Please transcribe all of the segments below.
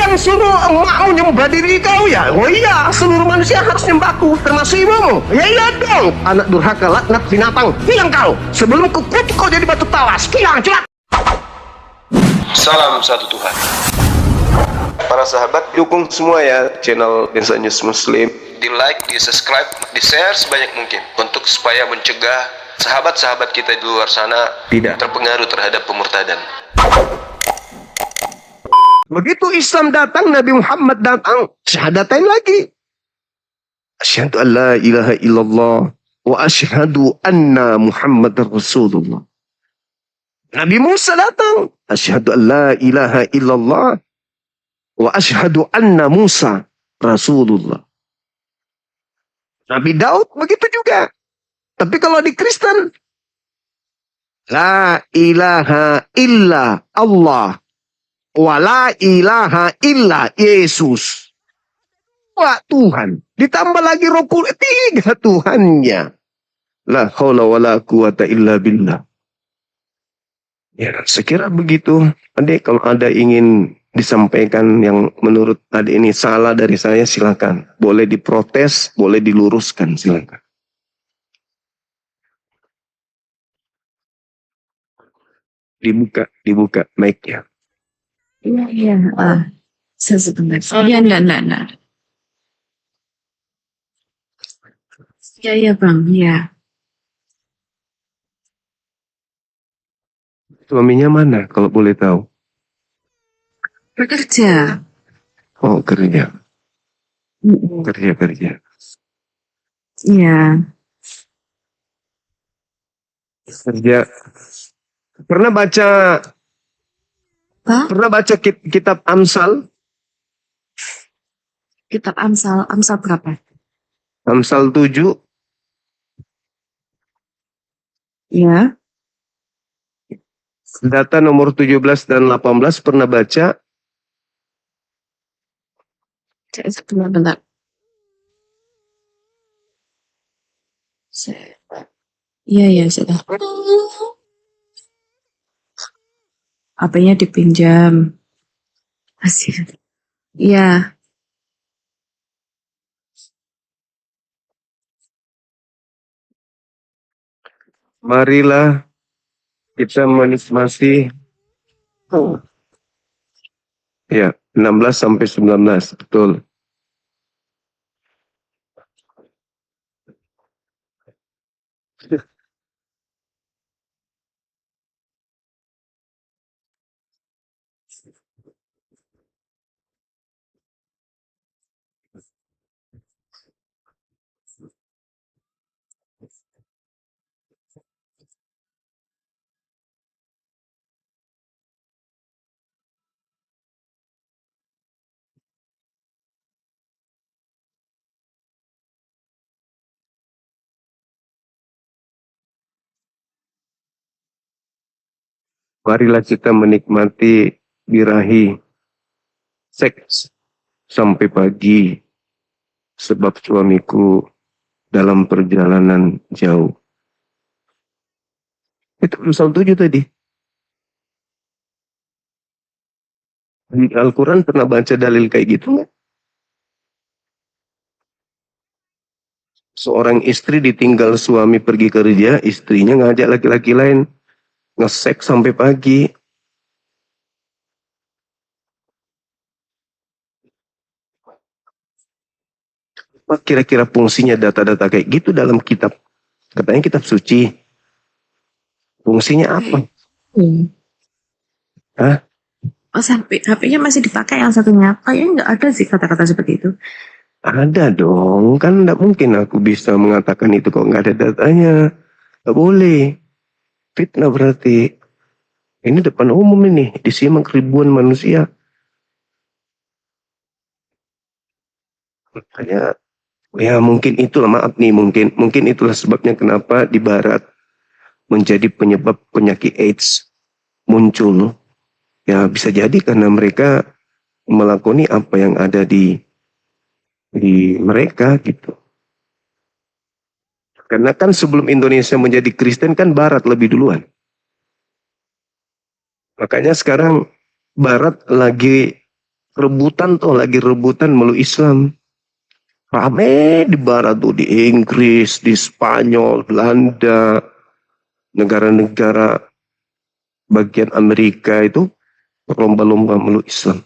yang suruh mau nyembah diri kau ya? Oh iya, seluruh manusia harus nyembahku, termasuk ibumu. Ya iya dong, anak durhaka laknat binatang. Hilang kau, sebelum kukutuk kau jadi batu tawas. Hilang, cepat. Salam satu Tuhan. Para sahabat, dukung semua ya channel Densa News Muslim. Di like, di subscribe, di share sebanyak mungkin untuk supaya mencegah sahabat-sahabat kita di luar sana tidak terpengaruh terhadap pemurtadan. Begitu Islam datang, Nabi Muhammad datang, syahadatain lagi. Asyhadu an la ilaha illallah wa asyhadu anna Muhammadar Rasulullah. Nabi Musa datang, asyhadu an la ilaha illallah wa asyhadu anna Musa Rasulullah. Nabi Daud begitu juga. Tapi kalau di Kristen, la ilaha illa Allah. Wala ilaha illa Yesus. Wah Tuhan. Ditambah lagi Roh Kudus, 3 Tuhannya. La haula wala quwata illa billah. Ya, sekira begitu. Adik, kalau ada ingin disampaikan yang menurut adik ini salah dari saya, silakan. Boleh diprotes, boleh diluruskan, silakan. Dibuka mic-nya. Iya. Sebentar. Iya, enggak. Iya, Bang. Iya. Suaminya mana kalau boleh tahu? Bekerja. Oh, kerja. Mm-mm. Kerja. Iya. Kerja. Pernah baca Apa? kitab Amsal? Kitab Amsal. Amsal berapa? Amsal 7. Ya. Data nomor 17 dan 18 pernah baca? Bentar. Iya, sudah. HP-nya dipinjam. Asik. Iya. Marilah kita menikmati. Ya, 16 sampai 19, betul. Marilah kita menikmati birahi seks sampai pagi, sebab suamiku dalam perjalanan jauh. Itu Amsal 7 tadi. Di Al-Quran pernah baca dalil kayak gitu nggak? Seorang istri ditinggal suami pergi kerja, istrinya ngajak laki-laki lain ngesek sampai pagi. Apa kira-kira fungsinya data-data kayak gitu dalam kitab? Katanya kitab suci. Fungsinya apa? Hah? Oh, sampai HP-nya masih dipakai yang satunya. Kayaknya nggak ada sih kata-kata seperti itu. Ada dong, kan nggak mungkin aku bisa mengatakan itu kok nggak ada datanya. Nggak boleh. Fitnah berarti. Ini depan umum ini, disimak ribuan manusia. Makanya, ya mungkin itulah, maaf nih, mungkin itulah sebabnya kenapa di Barat menjadi penyebab penyakit AIDS muncul. Ya bisa jadi karena mereka melakoni apa yang ada di mereka gitu. Karena kan sebelum Indonesia menjadi Kristen kan Barat lebih duluan. Makanya sekarang Barat lagi rebutan tuh, lagi rebutan meluk Islam. Rame di barat tuh, di Inggris, di Spanyol, Belanda, negara-negara bagian Amerika itu berlomba-lomba meluk Islam.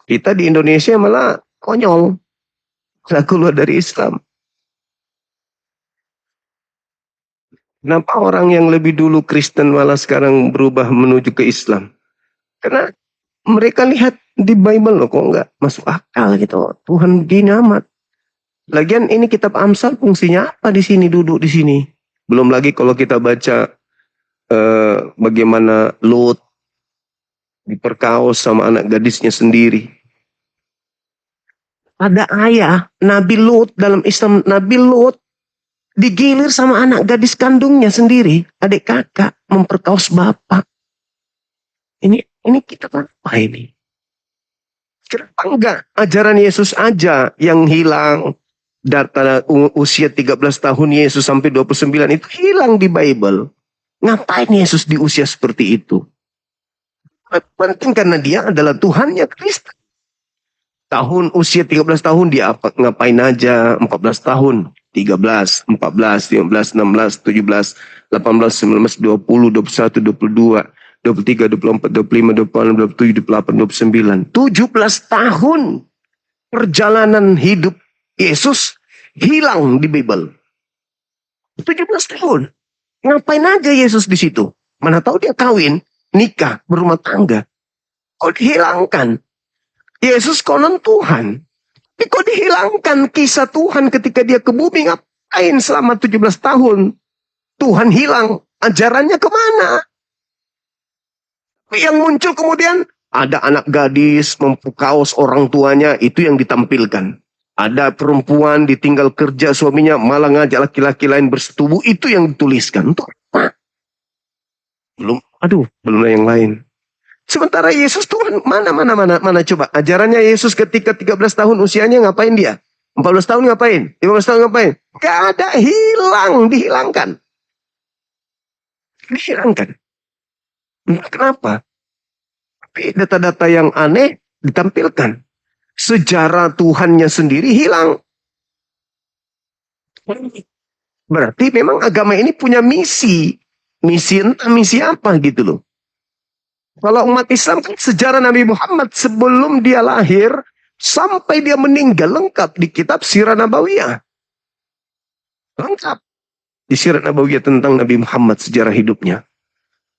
Kita di Indonesia malah konyol, nggak keluar dari Islam. Kenapa orang yang lebih dulu Kristen malah sekarang berubah menuju ke Islam? Karena mereka lihat di Bible loh, kok nggak masuk akal gitu. Tuhan begini amat. Lagian ini kitab Amsal fungsinya apa di sini, duduk di sini? Belum lagi kalau kita baca bagaimana Lot diperkaos sama anak gadisnya sendiri. Ada ayah Nabi Lot dalam Islam, Nabi Lot digilir sama anak gadis kandungnya sendiri, adik kakak, memperkaos bapak. Ini kita apa ini? Kenapa enggak ajaran Yesus aja yang hilang? Data usia 13 tahun Yesus sampai 29 itu hilang di Bible. Ngapain Yesus di usia seperti itu? Penting karena dia adalah Tuhannya Kristus. Tahun usia 13 tahun dia ngapain aja? 14 tahun, 13, 14, 15, 16, 17, 18, 19, 20, 21, 22, 23, 24, 25, 26, 27, 28, 29. 17 tahun perjalanan hidup Yesus hilang di Bible. 17 tahun. Ngapain aja Yesus di situ? Mana tahu dia kawin, nikah, berumah tangga. Kok dihilangkan? Yesus konon Tuhan. Tapi kok dihilangkan kisah Tuhan ketika dia ke bumi? Ngapain selama 17 tahun? Tuhan hilang. Ajarannya kemana? Yang muncul kemudian ada anak gadis mempukaos orang tuanya, itu yang ditampilkan. Ada perempuan ditinggal kerja suaminya malah ngajak laki-laki lain bersetubuh, itu yang dituliskan. Untuk apa? Belum ada yang lain. Sementara Yesus Tuhan mana coba ajarannya Yesus ketika 13 tahun usianya ngapain dia? 14 tahun ngapain? 15 tahun ngapain? Gak ada, dihilangkan. Kenapa? Tapi data-data yang aneh ditampilkan. Sejarah Tuhannya sendiri hilang. Berarti memang agama ini punya misi. Misi apa gitu loh. Kalau umat Islam kan sejarah Nabi Muhammad sebelum dia lahir sampai dia meninggal lengkap di kitab Sirah Nabawiyah. Lengkap di Sirah Nabawiyah tentang Nabi Muhammad, sejarah hidupnya.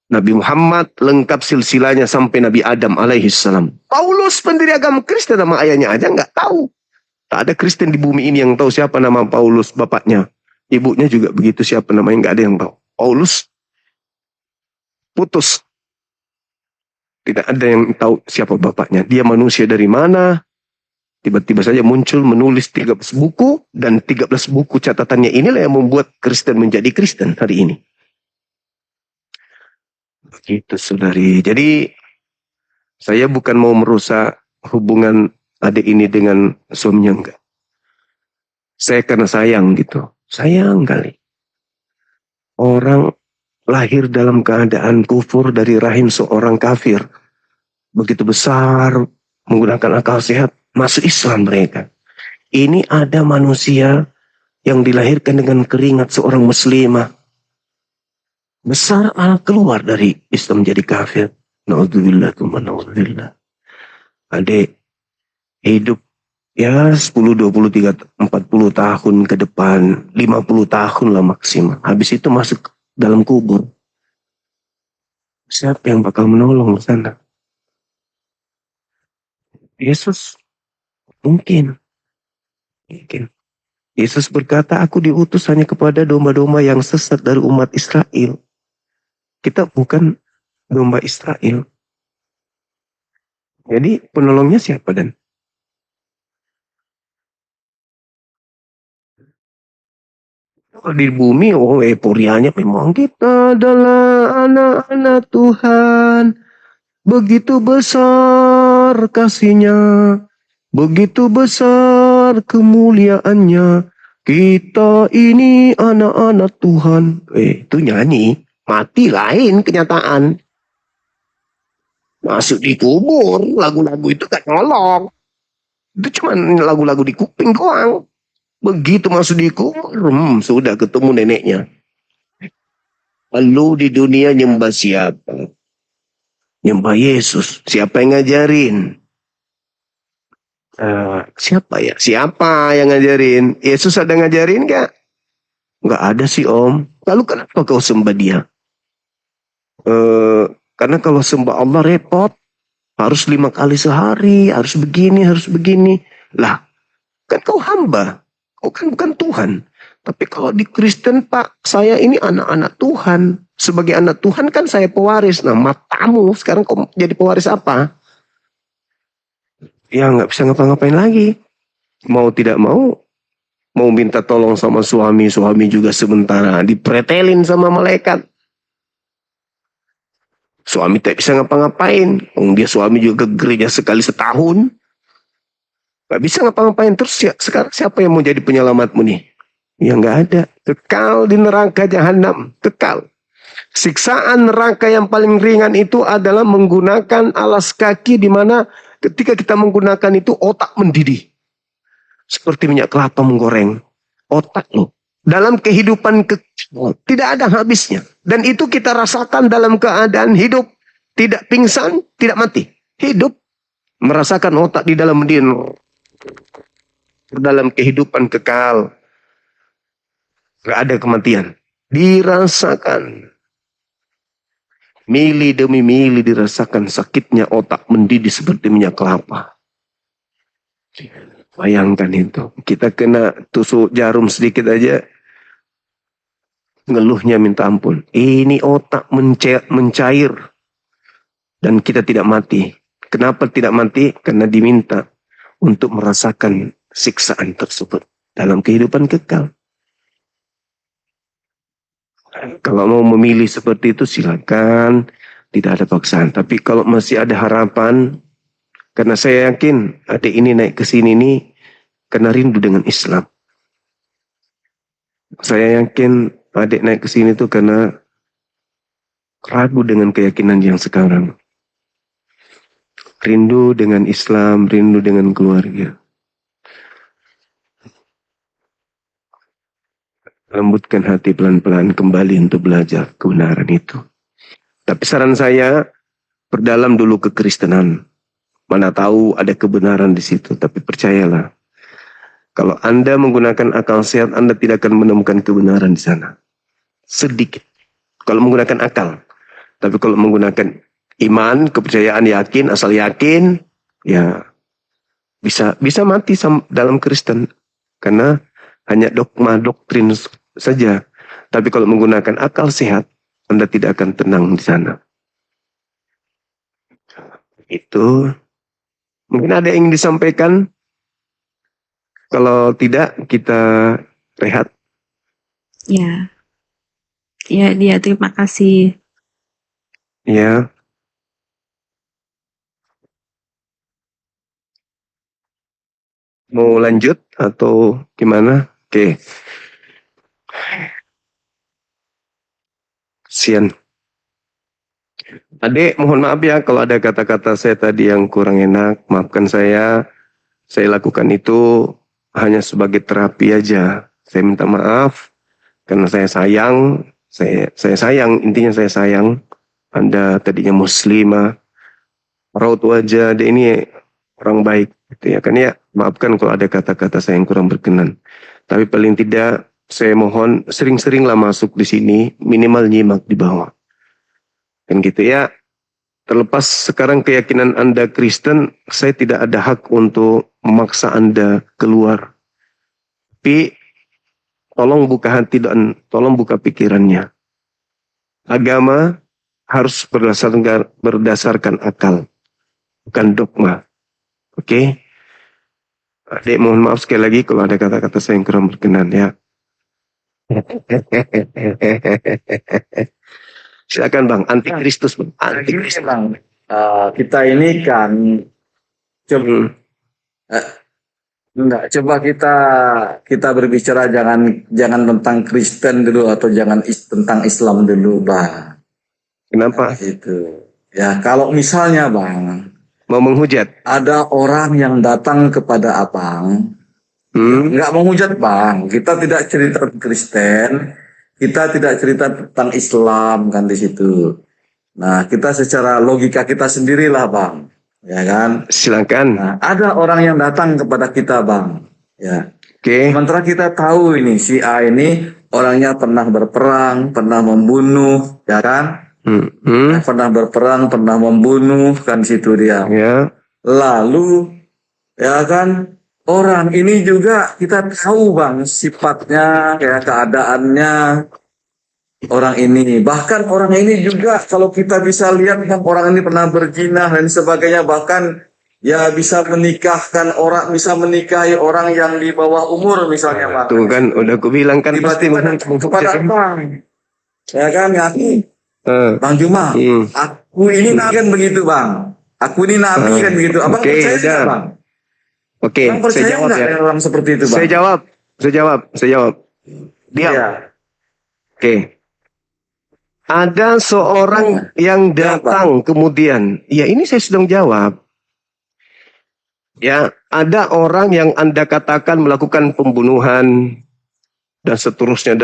Nabi Muhammad lengkap silsilahnya sampai Nabi Adam alaihissalam. Paulus pendiri agama Kristen nama ayahnya aja nggak tahu. Tak ada Kristen di bumi ini yang tahu siapa nama Paulus bapaknya. Ibunya juga begitu, siapa namanya nggak ada yang tahu. Paulus putus. Tidak ada yang tahu siapa bapaknya. Dia manusia dari mana? Tiba-tiba saja muncul menulis 13 buku. Dan 13 buku catatannya inilah yang membuat Kristen menjadi Kristen hari ini. Begitu saudari. Jadi saya bukan mau merusak hubungan adik ini dengan suaminya, enggak. Saya karena sayang gitu. Sayang kali. Orang lahir dalam keadaan kufur dari rahim seorang kafir. Begitu besar, menggunakan akal sehat, masuk Islam mereka. Ini ada manusia yang dilahirkan dengan keringat seorang muslimah. Besar keluar dari Islam jadi kafir. Na'udzubillah, na'udzubillah. Adik hidup ya 10, 20, 30, 40 tahun ke depan. 50 tahun lah maksimal. Habis itu masuk dalam kubur. Siapa yang bakal menolong di sana? Yesus mungkin. Yesus berkata, aku diutus hanya kepada domba-domba yang sesat dari umat Israel. Kita bukan domba Israel. Jadi penolongnya siapa dan? Di bumi, euforianya memang kita adalah anak-anak Tuhan. Begitu besar kasih-Nya, begitu besar kemuliaannya. Kita ini anak-anak Tuhan. Itu nyanyi, mati lain kenyataan. Masuk di kubur, lagu-lagu itu gak nolong. Itu cuma lagu-lagu di kuping doang. Begitu masuk di kubur, sudah ketemu neneknya. Lalu di dunia nyembah siapa? Nyembah Yesus. Siapa yang ngajarin? Siapa ya? Siapa yang ngajarin? Yesus ada ngajarin gak? Gak ada sih om. Lalu kenapa kau sembah dia? Karena kalau sembah Allah repot. Harus 5 kali sehari. Harus begini. Lah, kan kau hamba. Kau kan bukan Tuhan. Tapi kalau di Kristen, Pak, saya ini anak-anak Tuhan. Sebagai anak Tuhan kan saya pewaris. Nah, matamu sekarang kau jadi pewaris apa? Ya nggak bisa ngapa-ngapain lagi. Mau tidak mau minta tolong sama suami juga sementara dipretelin sama malaikat. Suami tak bisa ngapa-ngapain. Dia suami juga ke gereja sekali setahun. Gak bisa ngapa-ngapain. Terus sekarang siapa yang mau jadi penyelamatmu nih? Ya nggak ada. Kekal di neraka jahanam. Kekal. Siksaan neraka yang paling ringan itu adalah menggunakan alas kaki, di mana ketika kita menggunakan itu otak mendidih. Seperti minyak kelapa menggoreng. Otak loh. Dalam kehidupan tidak ada habisnya. Dan itu kita rasakan dalam keadaan hidup. Tidak pingsan, tidak mati. Hidup. Merasakan otak di dalam diri. Dalam kehidupan kekal. Gak ada kematian. Dirasakan. Mili demi mili dirasakan sakitnya otak mendidih seperti minyak kelapa. Bayangkan itu. Kita kena tusuk jarum sedikit aja. Ngeluhnya minta ampun. Ini otak mencair. Dan kita tidak mati. Kenapa tidak mati? Karena diminta untuk merasakan siksaan tersebut. Dalam kehidupan kekal. Kalau mau memilih seperti itu silakan. Tidak ada paksaan. Tapi kalau masih ada harapan. Karena saya yakin adik ini naik ke sini nih. Karena rindu dengan Islam. Saya yakin adik naik ke sini tuh karena ragu dengan keyakinan yang sekarang. Rindu dengan Islam, rindu dengan keluarga. Lembutkan hati pelan-pelan kembali untuk belajar kebenaran itu. Tapi saran saya, perdalam dulu kekristenan. Mana tahu ada kebenaran di situ, tapi percayalah. Kalau Anda menggunakan akal sehat, Anda tidak akan menemukan kebenaran di sana. Sedikit. Kalau menggunakan akal. Tapi kalau menggunakan iman, kepercayaan, yakin, asal yakin, ya bisa mati dalam Kristen. Karena hanya dogma, doktrin saja. Tapi kalau menggunakan akal sehat, Anda tidak akan tenang di sana. Itu. Mungkin ada yang disampaikan. Kalau tidak, kita rehat. Ya. Ya, dia terima kasih. Ya. Mau lanjut atau gimana? Oke. Sian. Adik, mohon maaf ya kalau ada kata-kata saya tadi yang kurang enak. Maafkan saya. Saya lakukan itu hanya sebagai terapi aja. Saya minta maaf karena saya sayang. Saya sayang, intinya saya sayang. Anda tadinya muslimah, raut wajah, dia ini orang baik, gitu ya kan ya. Maafkan kalau ada kata-kata saya yang kurang berkenan. Tapi paling tidak, saya mohon sering-seringlah masuk di sini, minimal nyimak di bawah. Kan gitu ya. Terlepas sekarang keyakinan Anda Kristen, saya tidak ada hak untuk memaksa Anda keluar. Tapi tolong buka hati dan tolong buka pikirannya. Agama harus berdasarkan akal, bukan dogma. Oke? Adik, mohon maaf sekali lagi kalau ada kata-kata saya yang kurang berkenan ya. Silakan Bang, antikristus Bang. Antikristus. Bang, kita ini kan coba coba kita berbicara jangan tentang Kristen dulu atau jangan tentang Islam dulu, Bang. Kenapa? Itu Ya, kalau misalnya Bang, Mau menghujat. ada orang yang datang kepada Abang, Hmm? nggak menghujat Bang, kita tidak cerita Kristen, kita tidak cerita tentang Islam kan di situ. Nah, kita secara logika kita sendirilah Bang, ya kan? Silakan. Nah, ada orang yang datang kepada kita Bang, ya. Oke. Sementara kita tahu ini si A ini orangnya pernah berperang, pernah membunuh, ya kan? Hmm. Hmm. Pernah berperang, pernah membunuh kan situ dia. Ya. Lalu ya kan orang ini juga kita tahu Bang sifatnya, ya keadaannya orang ini. Bahkan orang ini juga kalau kita bisa lihat kan orang ini pernah berzina dan sebagainya, bahkan ya bisa menikahkan orang, bisa menikahi orang yang di bawah umur misalnya Bang. Tuh kan, udah aku bilang kan pasti Tiba-tiba datang kepada Bang. Ya kan ngaku Bang Juma, Hmm. aku ini nabi kan begitu Bang. Aku ini nabi kan begitu. Abang Oke, percaya udah. nggak Bang? Oke, Abang saya percaya jawab nggak ya. dengan orang seperti itu Bang? Saya jawab. Diam. Iya. Oke. Ada seorang yang datang kemudian. Ya, ini saya sedang jawab. Ya, ada orang yang Anda katakan melakukan pembunuhan dan seterusnya.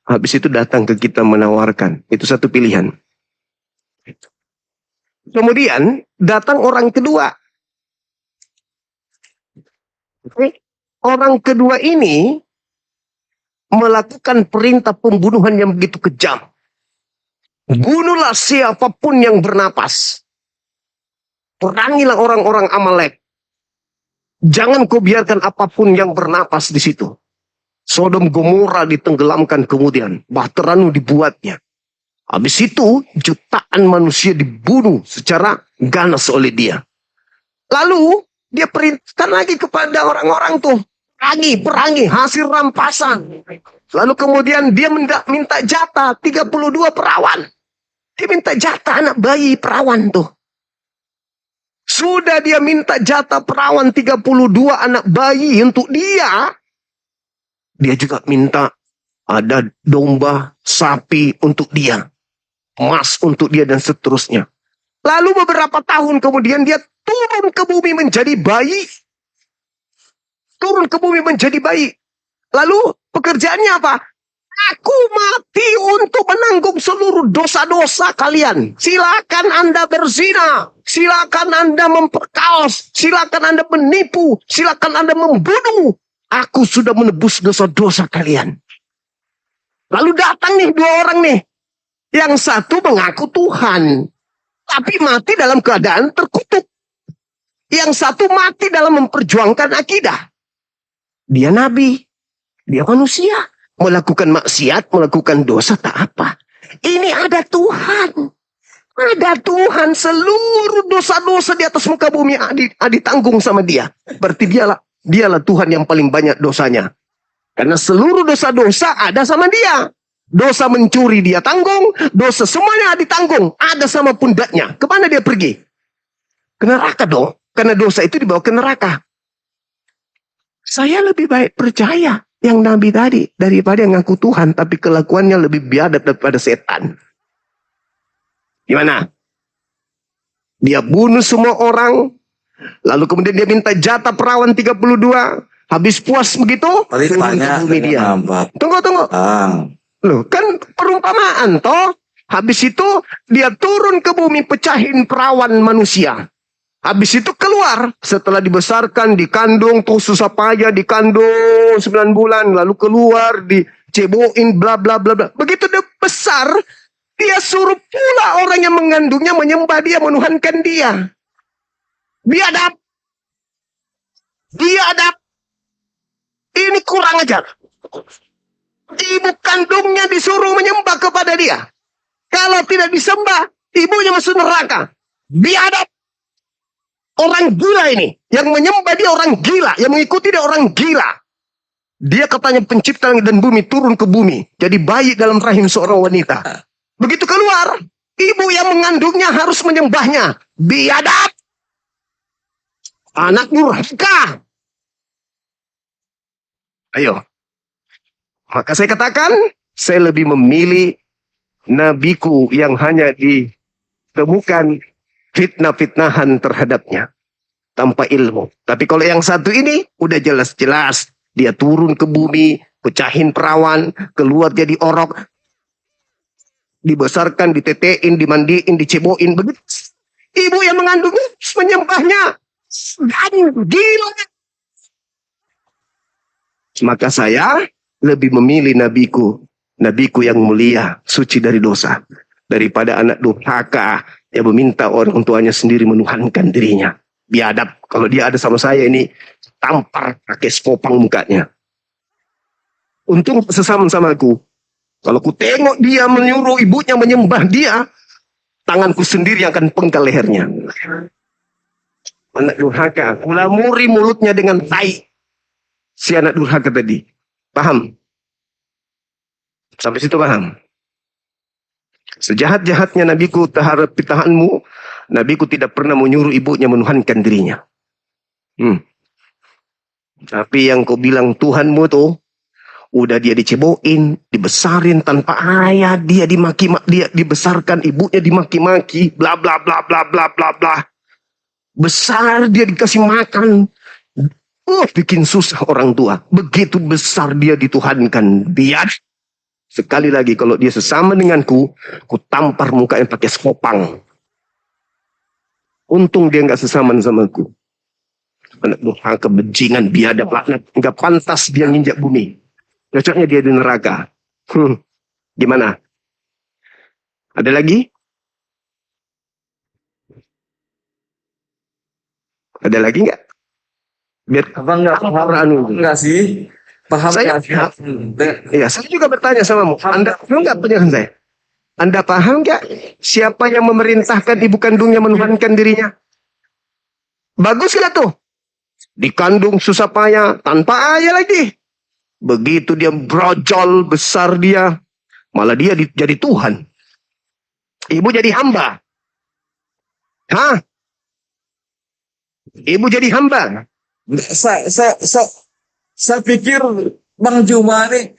Habis itu datang ke kita menawarkan. Itu satu pilihan. Kemudian datang orang kedua. Orang kedua ini melakukan perintah pembunuhan yang begitu kejam. Bunuhlah siapapun yang bernapas. Perangilah orang-orang Amalek. Jangan kau biarkan apapun yang bernapas di situ. Sodom Gomora ditenggelamkan kemudian. Bahtera-Nu dibuatnya. Habis itu jutaan manusia dibunuh secara ganas oleh dia. Lalu dia perintahkan lagi kepada orang-orang tuh. Perangi hasil rampasan. Lalu kemudian dia minta jatah 32 perawan. Dia minta jatah anak bayi perawan tuh. Sudah dia minta jatah perawan 32 anak bayi untuk dia. Dia juga minta ada domba, sapi untuk dia. Emas untuk dia dan seterusnya. Lalu beberapa tahun kemudian dia turun ke bumi menjadi bayi. Lalu pekerjaannya apa? Aku mati untuk menanggung seluruh dosa-dosa kalian. Silakan Anda berzina. Silakan Anda memperkaos. Silakan Anda menipu. Silakan Anda membunuh. Aku sudah menebus dosa-dosa kalian. Lalu datang nih dua orang nih. Yang satu mengaku Tuhan. Tapi mati dalam keadaan terkutuk. Yang satu mati dalam memperjuangkan akidah. Dia nabi. Dia manusia. Melakukan maksiat, melakukan dosa, tak apa. Ini ada Tuhan. Ada Tuhan. Seluruh dosa-dosa di atas muka bumi ditanggung sama dia. Berarti dialah Tuhan yang paling banyak dosanya. Karena seluruh dosa-dosa ada sama dia. Dosa mencuri dia tanggung. Dosa semuanya ditanggung. Ada sama pundaknya. Kemana dia pergi? Ke neraka dong. Karena dosa itu dibawa ke neraka. Saya lebih baik percaya yang nabi tadi daripada yang ngaku Tuhan tapi kelakuannya lebih biadab daripada setan. Gimana? Dia bunuh semua orang, lalu kemudian dia minta jatah perawan 32, habis puas begitu, Tadi turun ke tanya bumi dia. Tunggu. Loh, kan perumpamaan toh. Habis itu dia turun ke bumi pecahin perawan manusia. Habis itu keluar, setelah dibesarkan, dikandung, tuh susah payah, dikandung 9 bulan, lalu keluar, diceboin, bla bla bla bla. Begitu dia besar, dia suruh pula orang yang mengandungnya menyembah dia, menuhankan dia. Biadab. Ini kurang ajar. Ibu kandungnya disuruh menyembah kepada dia. Kalau tidak disembah, ibunya masuk neraka. Biadab. Orang gila ini. Yang menyembah dia orang gila. Yang mengikuti dia orang gila. Dia katanya pencipta langit dan bumi turun ke bumi. Jadi bayi dalam rahim seorang wanita. Begitu keluar. Ibu yang mengandungnya harus menyembahnya. Biadab. Anak durhaka. Ayo. Maka saya katakan. Saya lebih memilih nabiku yang hanya temukan fitnah-fitnahan terhadapnya tanpa ilmu. Tapi kalau yang satu ini udah jelas-jelas dia turun ke bumi, pecahin perawan, keluar jadi orok, dibesarkan, ditetein, dimandiin, diceboin, begitu. Ibu yang mengandungnya menyembahnya. Gila. Maka saya lebih memilih nabiku yang mulia, suci dari dosa, daripada anak durhaka yang meminta orang tuanya sendiri menuhankan dirinya. Biadab, kalau dia ada sama saya ini, tampar pakai skopang mukanya. Untung sesama sama aku. Kalau ku tengok dia menyuruh ibunya menyembah dia, tanganku sendiri yang akan penggal lehernya. Anak durhaka, kulamuri mulutnya dengan tai. Si anak durhaka tadi. Paham? Sampai situ paham? Sejahat-jahatnya nabiku terhadap pitahanmu, nabiku tidak pernah menyuruh ibunya menuhankan dirinya. Tapi yang kau bilang Tuhanmu tuh, udah dia diceboin, dibesarin tanpa ayah, dia dimaki, dia dibesarkan, ibunya dimaki-maki, bla bla bla bla bla bla bla. Besar dia dikasih makan. Bikin susah orang tua. Begitu besar dia dituhankan. Biar sekali lagi kalau dia sesama denganku, ku tampar mukanya pakai skopang. Untung dia nggak sesamaan sama aku. Anak durhaka, bajingan, biadab, laknat, nggak pantas dia nginjak bumi. Cocoknya dia di neraka. Gimana? Ada lagi? Ada lagi nggak? Biar Abang nggak paham nggak sih? Paham saya, nggak? ya, saya juga bertanya samamu. Anda paham nggak penjelasan saya? Anda paham nggak siapa yang memerintahkan ibu kandungnya menuhankan dirinya? Bagus nggak tuh? Dikandung susah payah tanpa ayah lagi. Begitu dia brojol besar dia, malah dia jadi Tuhan. Ibu jadi hamba. Hah? Ibu jadi hamba. Saya pikir Bang Juma nih.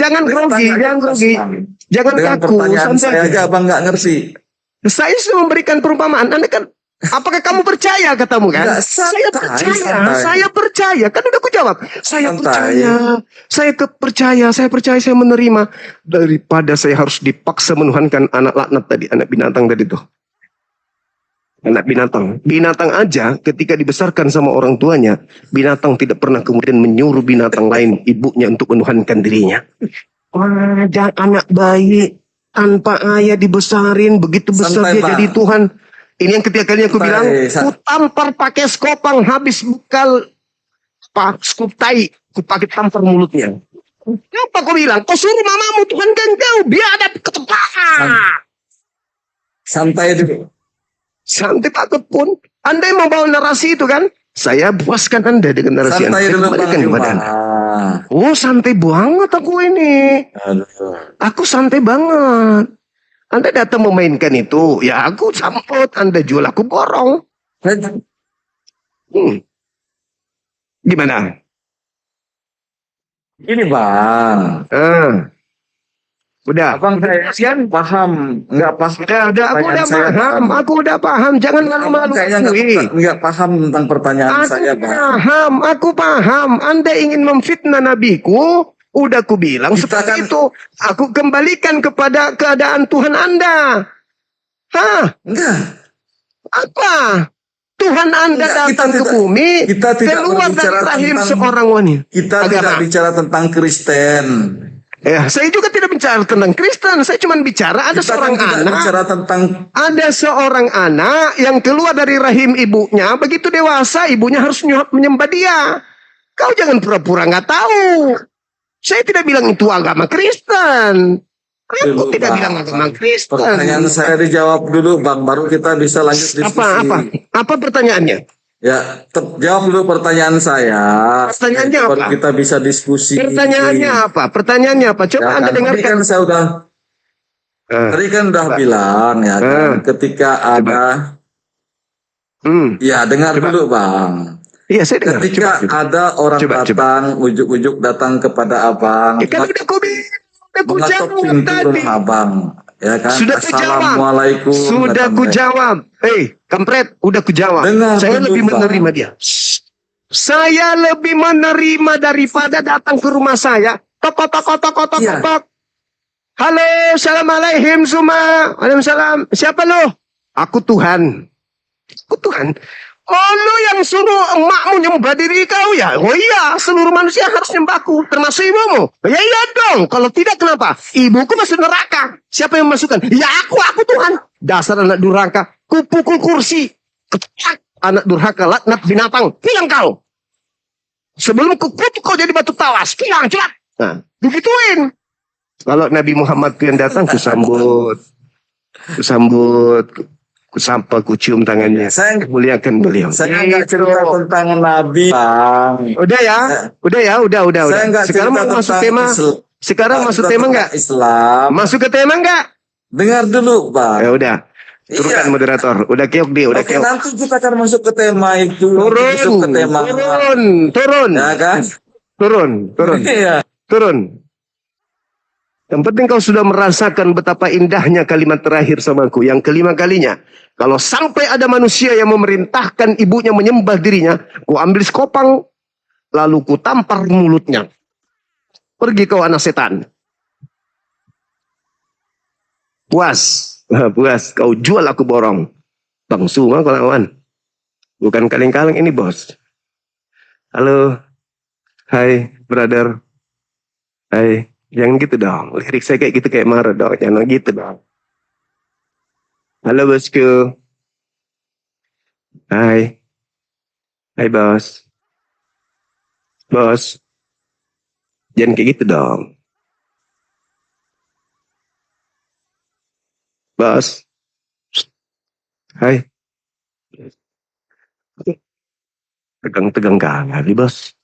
Jangan grogi, jangan Dengan kaku. pertanyaan saya aja Abang nggak ngerti. Saya sudah memberikan perumpamaan. Anda kan, apakah kamu percaya katamu kan? Enggak, Saya santai. percaya. Kan udah aku jawab. Saya Santai. percaya. Saya percaya, saya menerima. Daripada saya harus dipaksa menuhankan anak laknat tadi, anak binatang tadi tuh. Anak binatang. Binatang aja ketika dibesarkan sama orang tuanya, binatang tidak pernah kemudian menyuruh binatang lain, ibunya untuk menuhankan dirinya. Jangan anak bayi tanpa ayah dibesarin, begitu besar Santai, dia Bang. jadi Tuhan. Ini yang ketiga kalinya aku Santai, bilang, ku tampar pakai skopang, habis bekal skup tai, ku pakai tampar mulutnya. Kenapa kau bilang? Kau suruh mamamu tuhankan kau, biadab ketepakan. Santai dulu. Santai takut pun. Anda yang membawa narasi itu kan? Saya puaskan Anda dengan narasi Santai Anda. dulu Bang Kembalikan Juma. kepada Anda. Oh, santai banget aku ini. Aduh. Aku santai banget. Anda datang memainkan itu, ya aku sambut. Anda jual, aku borong. Gimana? Ini Bang. Udah. Abang saya paham. Nggak paham. Aku udah paham. Jangan malu-malu. Kayaknya nggak paham tentang pertanyaan saya Bang. Aku paham. Anda ingin memfitnah nabiku. Udah aku bilang Kita seperti kan- itu. Aku kembalikan kepada keadaan Tuhan Anda. Enggak. Apa? Tuhan Anda Enggak, datang ke bumi. kita tidak Keluar dari berbicara rahim tentang- seorang wanita. Kita Agama. tidak bicara tentang Kristen. Ya, saya juga tidak bicara tentang Kristen. Saya cuma bicara ada Kita seorang kan tidak anak. bicara tentang Ada seorang anak yang keluar dari rahim ibunya. Begitu dewasa, ibunya harus menyembah dia. Kau jangan pura-pura nggak tahu. Saya tidak bilang itu agama Kristen. Aku Dulu, tidak Bang. bilang agama Kristen. pertanyaan saya dijawab dulu Bang, baru kita bisa lanjut diskusi. Apa pertanyaannya? Ya, jawab dulu pertanyaan saya. Pertanyaannya apa? Baru kita bisa diskusi. Pertanyaannya apa? Coba Ya, Anda kan, dengarkan. tadi kan saya udah tadi kan udah bilang ya kan, ketika ada ya dengar dulu Bang. Iya, saya dengar. Ketika ada orang datang, ujuk-ujuk datang kepada Abang. Kan udah kau bilang. Udah ku mengetok jawab pintu tadi. rumah abang, ya kan? Sudah ku jawab. Assalamualaikum. Sudah kata ku mereka. jawab. Kampret, udah ku jawab. Dengar Saya dulu, lebih Bang. menerima dia. Saya lebih menerima daripada datang ke rumah saya. Tok, tok, tok, tok, tok, tok, Iya. tok. Halo, assalamualaikum semua. Waalaikumsalam. Siapa lo? Aku Tuhan. Aku Tuhan. Oh, lu yang suruh emakmu nyembah diri kau ya? Oh iya, seluruh manusia harus nyembahku, termasuk ibumu. Ya iya dong, kalau tidak kenapa? Ibuku masuk neraka. Siapa yang masukkan? Ya aku Tuhan. Dasar anak durhaka, kupukul kursi. Ketak, anak durhaka, laknat binatang. Hilang kau. Sebelum kukutuk kau jadi batu tawas. Hilang, cepat. Nah, begituin. Kalau Nabi Muhammad yang datang, kusambut. Kusampa, kucium tangannya. Saya Muliakan beliau. Saya nggak Gitu. cerita tentang Nabi, Bang. Udah ya, udah. Saya nggak Sekarang cerita mau masuk tentang tema. Islam. Sekarang masuk tema nggak? Islam. Masuk ke tema nggak? Dengar dulu, Bang. Ya udah. Turunkan Iya. moderator. Udah keok dia, udah Oke, keok. nanti kita akan masuk ke tema itu. Masuk ke tema. Turun. Ya kan? Turun. Iya. Turun. Yang penting kau sudah merasakan betapa indahnya kalimat terakhir samaku. Yang kelima kalinya. Kalau sampai ada manusia yang memerintahkan ibunya menyembah dirinya. Ku ambil sekopang. Lalu ku tampar mulutnya. Pergi kau anak setan. Puas. Puas. Kau jual aku borong. Bang Sunga kau lawan. Bukan kaleng-kaleng ini bos. Halo. Hai brother. Hai. Jangan gitu dong. Lirik saya kayak gitu kayak marah dong. Jangan gitu dong. Halo bosku. Hai. Hai bos. Bos. Jangan kayak gitu dong. Bos. Hai. Tegang-tegang kali bos.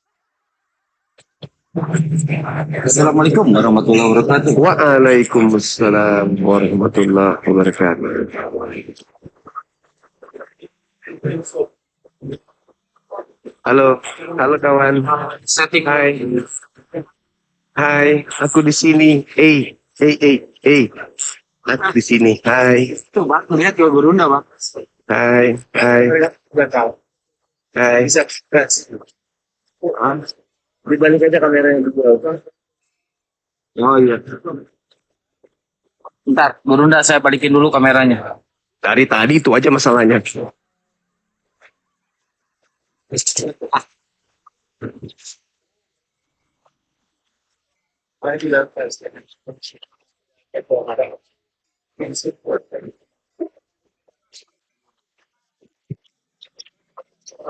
Assalamualaikum warahmatullahi wabarakatuh. Waalaikumsalam warahmatullahi wabarakatuh. Halo, halo kawan. Hai. Hai, aku di sini. Aku di sini. Hai. Tuh bang, lihat kalau berunda bang. Hai. Hai. Dibalik aja kameranya dulu. Oh iya. Bentar, berunda saya balikin dulu kameranya. Dari tadi itu aja masalahnya.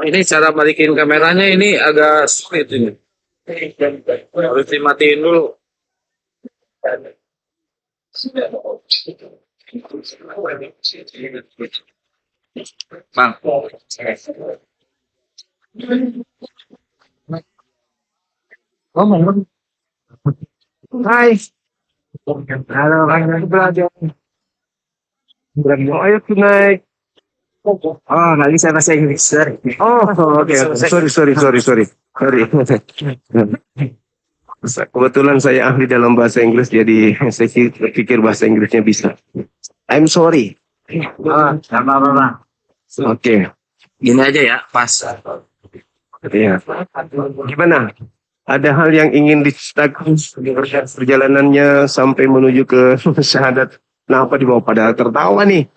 Ini cara balikin kameranya ini agak sulit ini. Harus dimatiin dulu. Bang. Hai. Halo, brother. Ayo naik. Oh, nggak bisa bahasa Inggris. Oh, oke. Sorry. Kebetulan saya ahli dalam bahasa Inggris, jadi saya pikir bahasa Inggrisnya bisa. I'm sorry. Oh, apa. Oke. Gini aja ya, pas. Iya. Gimana? Ada hal yang ingin diceritakan perjalanannya sampai menuju ke syahadat. Nah, apa dibawa pada tertawa nih?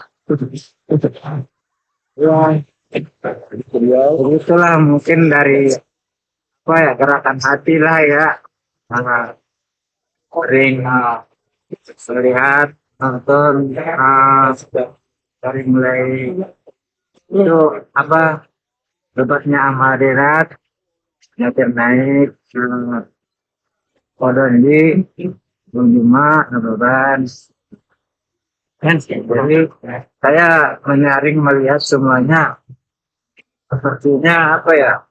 Itulah mungkin dari apa ya, gerakan hati lah ya, sering melihat nonton dari mulai itu apa debatnya Ahmadiyat nyatir naik kodon di Juma Nababan. Jadi saya menyaring melihat semuanya sepertinya apa ya,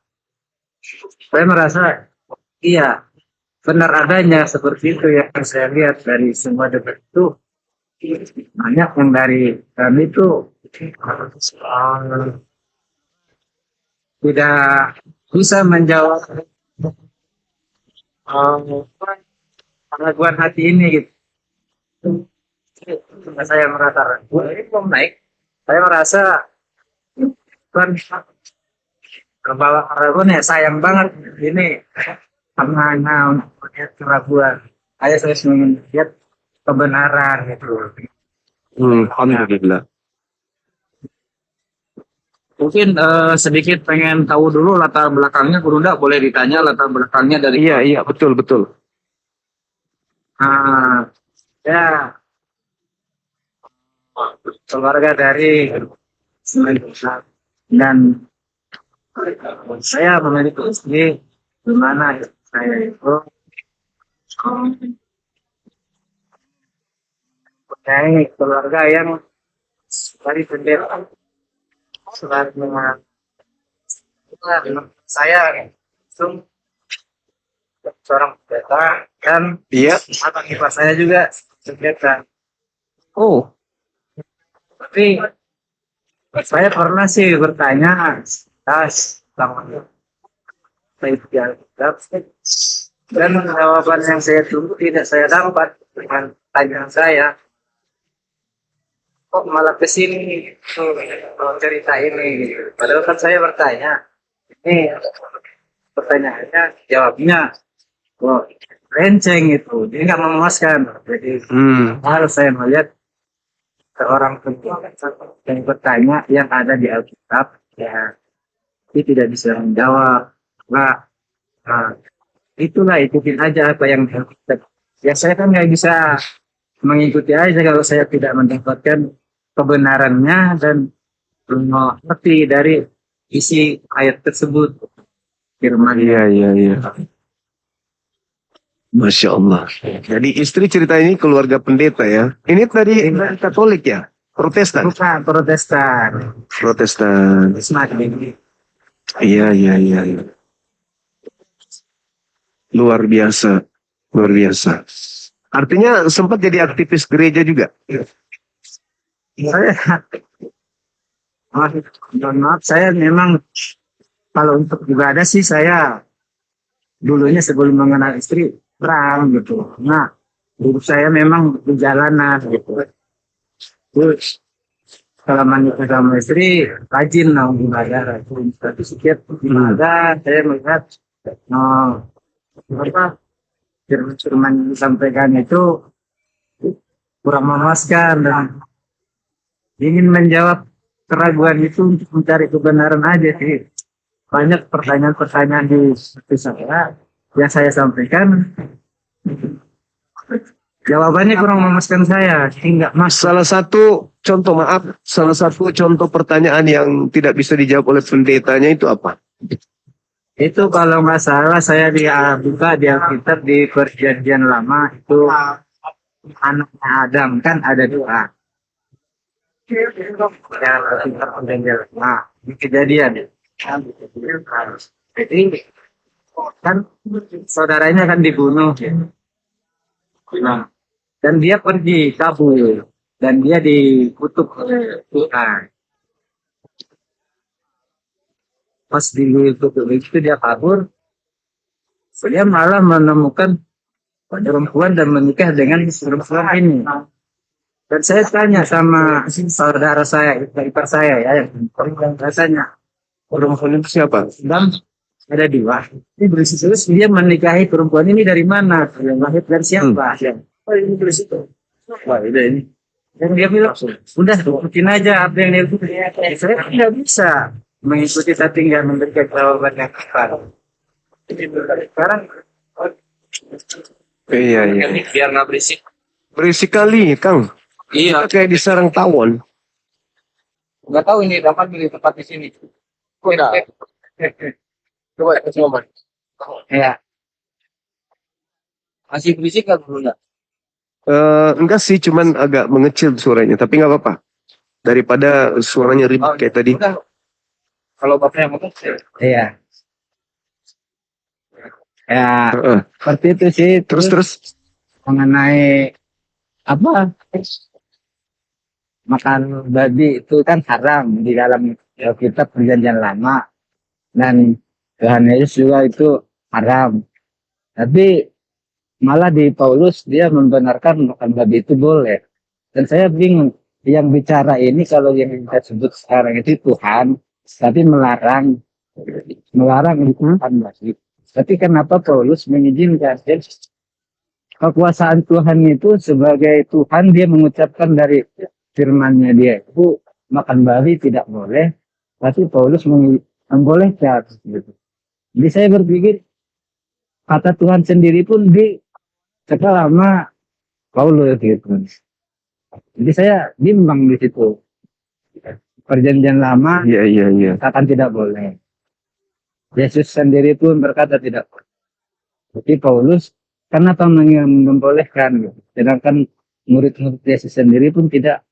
saya merasa iya benar adanya seperti itu yang saya lihat dari semua debat itu. Banyak yang dari kami itu tidak bisa menjawab keraguan hati ini gitu. Saya merasa ragu, ini belum naik. Saya merasa kan terbawa keraguan ya, sayang banget ini karena untuk melihat keraguan. Saya ingin lihat kebenaran gitu. Alhamdulillah. Mungkin sedikit pengen tahu dulu latar belakangnya, Guru Nda, boleh ditanya latar belakangnya dari Iya, betul. Nah, ya keluarga dari dan saya memiliki istri di mana saya itu mempunyai keluarga yang dari pendeta saya itu seorang pendeta dan Iya. anak ipar saya juga pendeta. Oh, Tapi saya pernah sih bertanya tentang Alkitab dan jawaban yang saya tunggu tidak saya dapat dengan tanya saya. Kok malah kesini cerita ini gitu. Padahal kan saya bertanya. Ini pertanyaannya jawabnya kok renceng itu. Dia nggak memuaskan. Jadi harus saya melihat seorang yang bertanya yang ada di Alkitab ya dia tidak bisa menjawab. Nah, itulah ikutin aja apa yang di Alkitab. Ya saya kan nggak bisa mengikuti aja kalau saya tidak mendapatkan kebenarannya dan mengerti dari isi ayat tersebut. Firman. iya. Masya Allah. Jadi istri cerita ini keluarga pendeta ya. Ini dari Katolik ya? Protestan? Bukan Protestan. Protestan. Semakin Iya. Luar biasa. Artinya sempat jadi aktivis gereja juga? saya maaf saya memang kalau untuk ibadah sih saya dulunya sebelum mengenal istri perang gitu. Nah, hidup saya memang di jalanan gitu. Terus kalau menikah sama istri rajin lah ibadah, rajin. Tapi setiap ibadah saya melihat apa firman yang disampaikan itu kurang memuaskan dan ingin menjawab keraguan itu untuk mencari kebenaran aja sih. Banyak pertanyaan-pertanyaan di hati saya yang saya sampaikan jawabannya kurang memuaskan saya hingga Salah satu contoh pertanyaan yang tidak bisa dijawab oleh pendetanya itu apa? itu kalau nggak salah saya buka di Alkitab di Perjanjian Lama itu anaknya Adam kan ada dua yang Alkitab Perjanjian Lama di Kejadian. Jadi kan saudaranya kan dibunuh. Nah, dan dia pergi kabur dan dia dikutuk oleh Tuhan. Pas dikutuk itu dia kabur, dia malah menemukan perempuan dan menikah dengan perempuan ini. Dan saya tanya sama saudara saya, ipar saya ya, yang rasanya Perempuan itu siapa? dan ada dua. Ini berisi terus dia menikahi perempuan ini dari mana? Yang lahir dari siapa? Oh ini berisi itu. Wah udah ini. Dan dia bilang, udah ikutin aja apa yang dia ikuti. Saya tidak bisa mengikuti tapi nggak memberikan jawaban yang tepat. Sekarang Iya. biar nggak berisik. Berisik kali, Kang. Iya, Kayak di sarang tawon. nggak tahu ini dapat beli tempat di sini. Udah. Coba coba. ya Masih berisik nggak dulu nggak? Enggak sih, cuman agak mengecil suaranya. Tapi nggak apa-apa. Daripada suaranya ribut kayak tadi. Udah. Kalau bapaknya ngomong, iya. Ya Heeh. seperti itu sih. Terus. Mengenai apa makan babi itu kan haram di dalam Alkitab Perjanjian Lama dan Tuhan Yesus juga itu haram. Tapi malah di Paulus dia membenarkan makan babi itu boleh. Dan saya bingung, yang bicara ini kalau yang kita sebut sekarang itu Tuhan, tapi melarang itu makan babi. Tapi kenapa Paulus mengizinkan? Jadi, kekuasaan Tuhan itu sebagai Tuhan dia mengucapkan dari firman-Nya dia itu makan babi tidak boleh, tapi Paulus membolehkan gitu. Jadi saya berpikir kata Tuhan sendiri pun dicekal sama Paulus gitu. Jadi saya bimbang di situ. Perjanjian lama Iya. katakan tidak boleh. Yesus sendiri pun berkata tidak boleh. Tapi Paulus kenapa membolehkan? Gitu. Sedangkan murid-murid Yesus sendiri pun tidak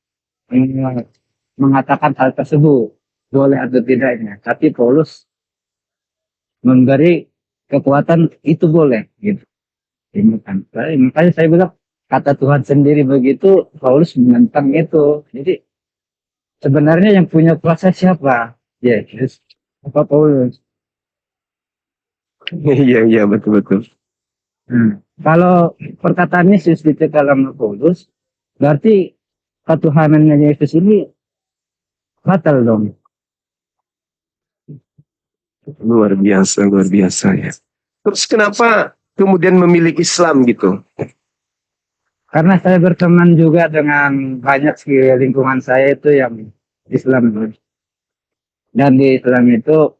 mengatakan hal tersebut boleh atau tidaknya. Tapi Paulus memberi kekuatan itu boleh gitu. Ini kan. Makanya saya bilang kata Tuhan sendiri begitu, Paulus menentang itu. Jadi sebenarnya yang punya kuasa siapa? Yesus. Apa Paulus? Iya, betul. Kalau perkataan Yesus dicekal sama Paulus, berarti ketuhanannya Yesus ini batal dong. Luar biasa ya. Terus kenapa kemudian memilih Islam gitu? Karena saya berteman juga dengan banyak di lingkungan saya itu yang Islam. Dan di Islam itu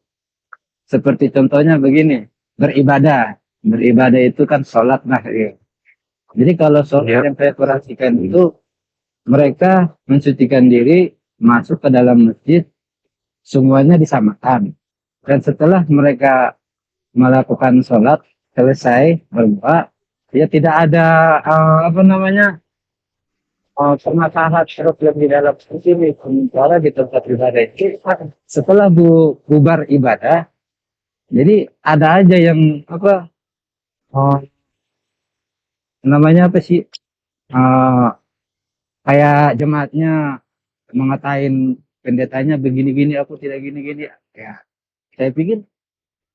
seperti contohnya begini, beribadah. Beribadah itu kan sholat lah. Ya. Jadi kalau sholat yang saya perhatikan itu mereka mensucikan diri, masuk ke dalam masjid, semuanya disamakan. Dan setelah mereka melakukan sholat, selesai berdoa, ya tidak ada permasalahan problem di dalam sini. Sementara di tempat ibadah itu setelah bubar ibadah, jadi ada aja yang kayak jemaatnya mengatain pendetanya begini-gini, aku tidak gini-gini. Ya, saya pikir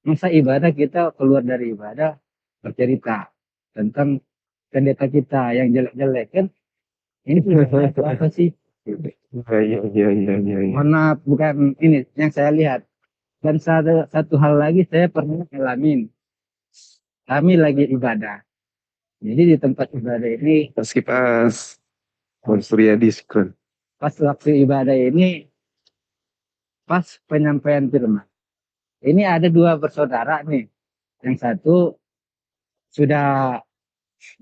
masa ibadah kita keluar dari ibadah bercerita tentang pendeta kita yang jelek-jelek kan? Ini apa sih? Iya. Mana bukan ini yang saya lihat. Dan satu hal lagi saya pernah ngalamin. Kami lagi ibadah. Jadi di tempat ibadah ini Pas Suryadi Syukron. pas waktu ibadah ini pas penyampaian firman. Ini ada dua bersaudara nih. Yang satu sudah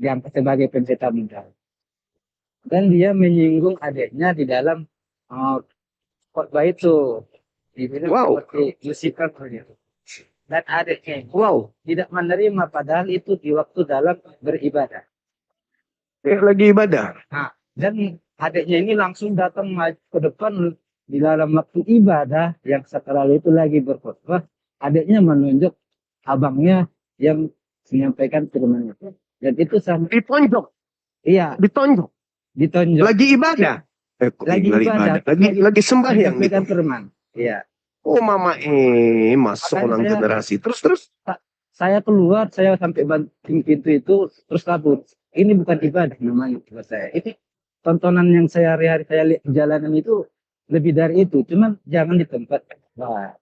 diangkat sebagai pendeta muda. Dan dia menyinggung adiknya di dalam khotbah itu. Dibilang seperti Lucifer gitu. Dan adiknya tidak menerima padahal itu di waktu dalam beribadah. Lagi ibadah. Nah, dan adiknya ini langsung datang ke depan di dalam waktu ibadah yang sakral itu lagi berkhotbah. Adiknya menunjuk abangnya yang menyampaikan firman itu. Dan itu sama. Ditonjok. Iya. Ditonjok. Lagi ibadah. Lagi ibadah. Lagi sembahyang. Menyampaikan firman. Iya. Oh mama masuk orang generasi. Terus. Saya keluar, saya sampai banting pintu itu, terus kabur. Ini bukan ibadah namanya buat saya. Ini tontonan yang saya hari-hari saya lihat di jalanan itu lebih dari itu. Cuman jangan di tempat. Wah.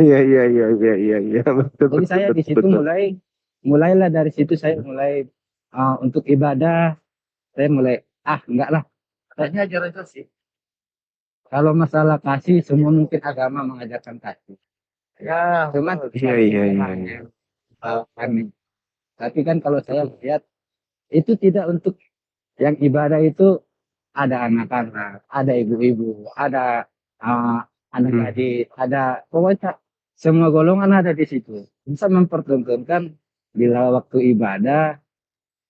Iya. Jadi saya di situ mulailah dari situ saya mulai untuk ibadah. Saya mulai enggak lah. Kayaknya ajaran itu sih. Kalau masalah kasih, semua mungkin agama mengajarkan kasih. Ya, cuman Iya. Tapi kan kalau saya lihat itu tidak untuk yang ibadah itu ada anak-anak, ada ibu-ibu, ada anak gadis, ada pokoknya semua golongan ada di situ. Bisa mempertontonkan bila waktu ibadah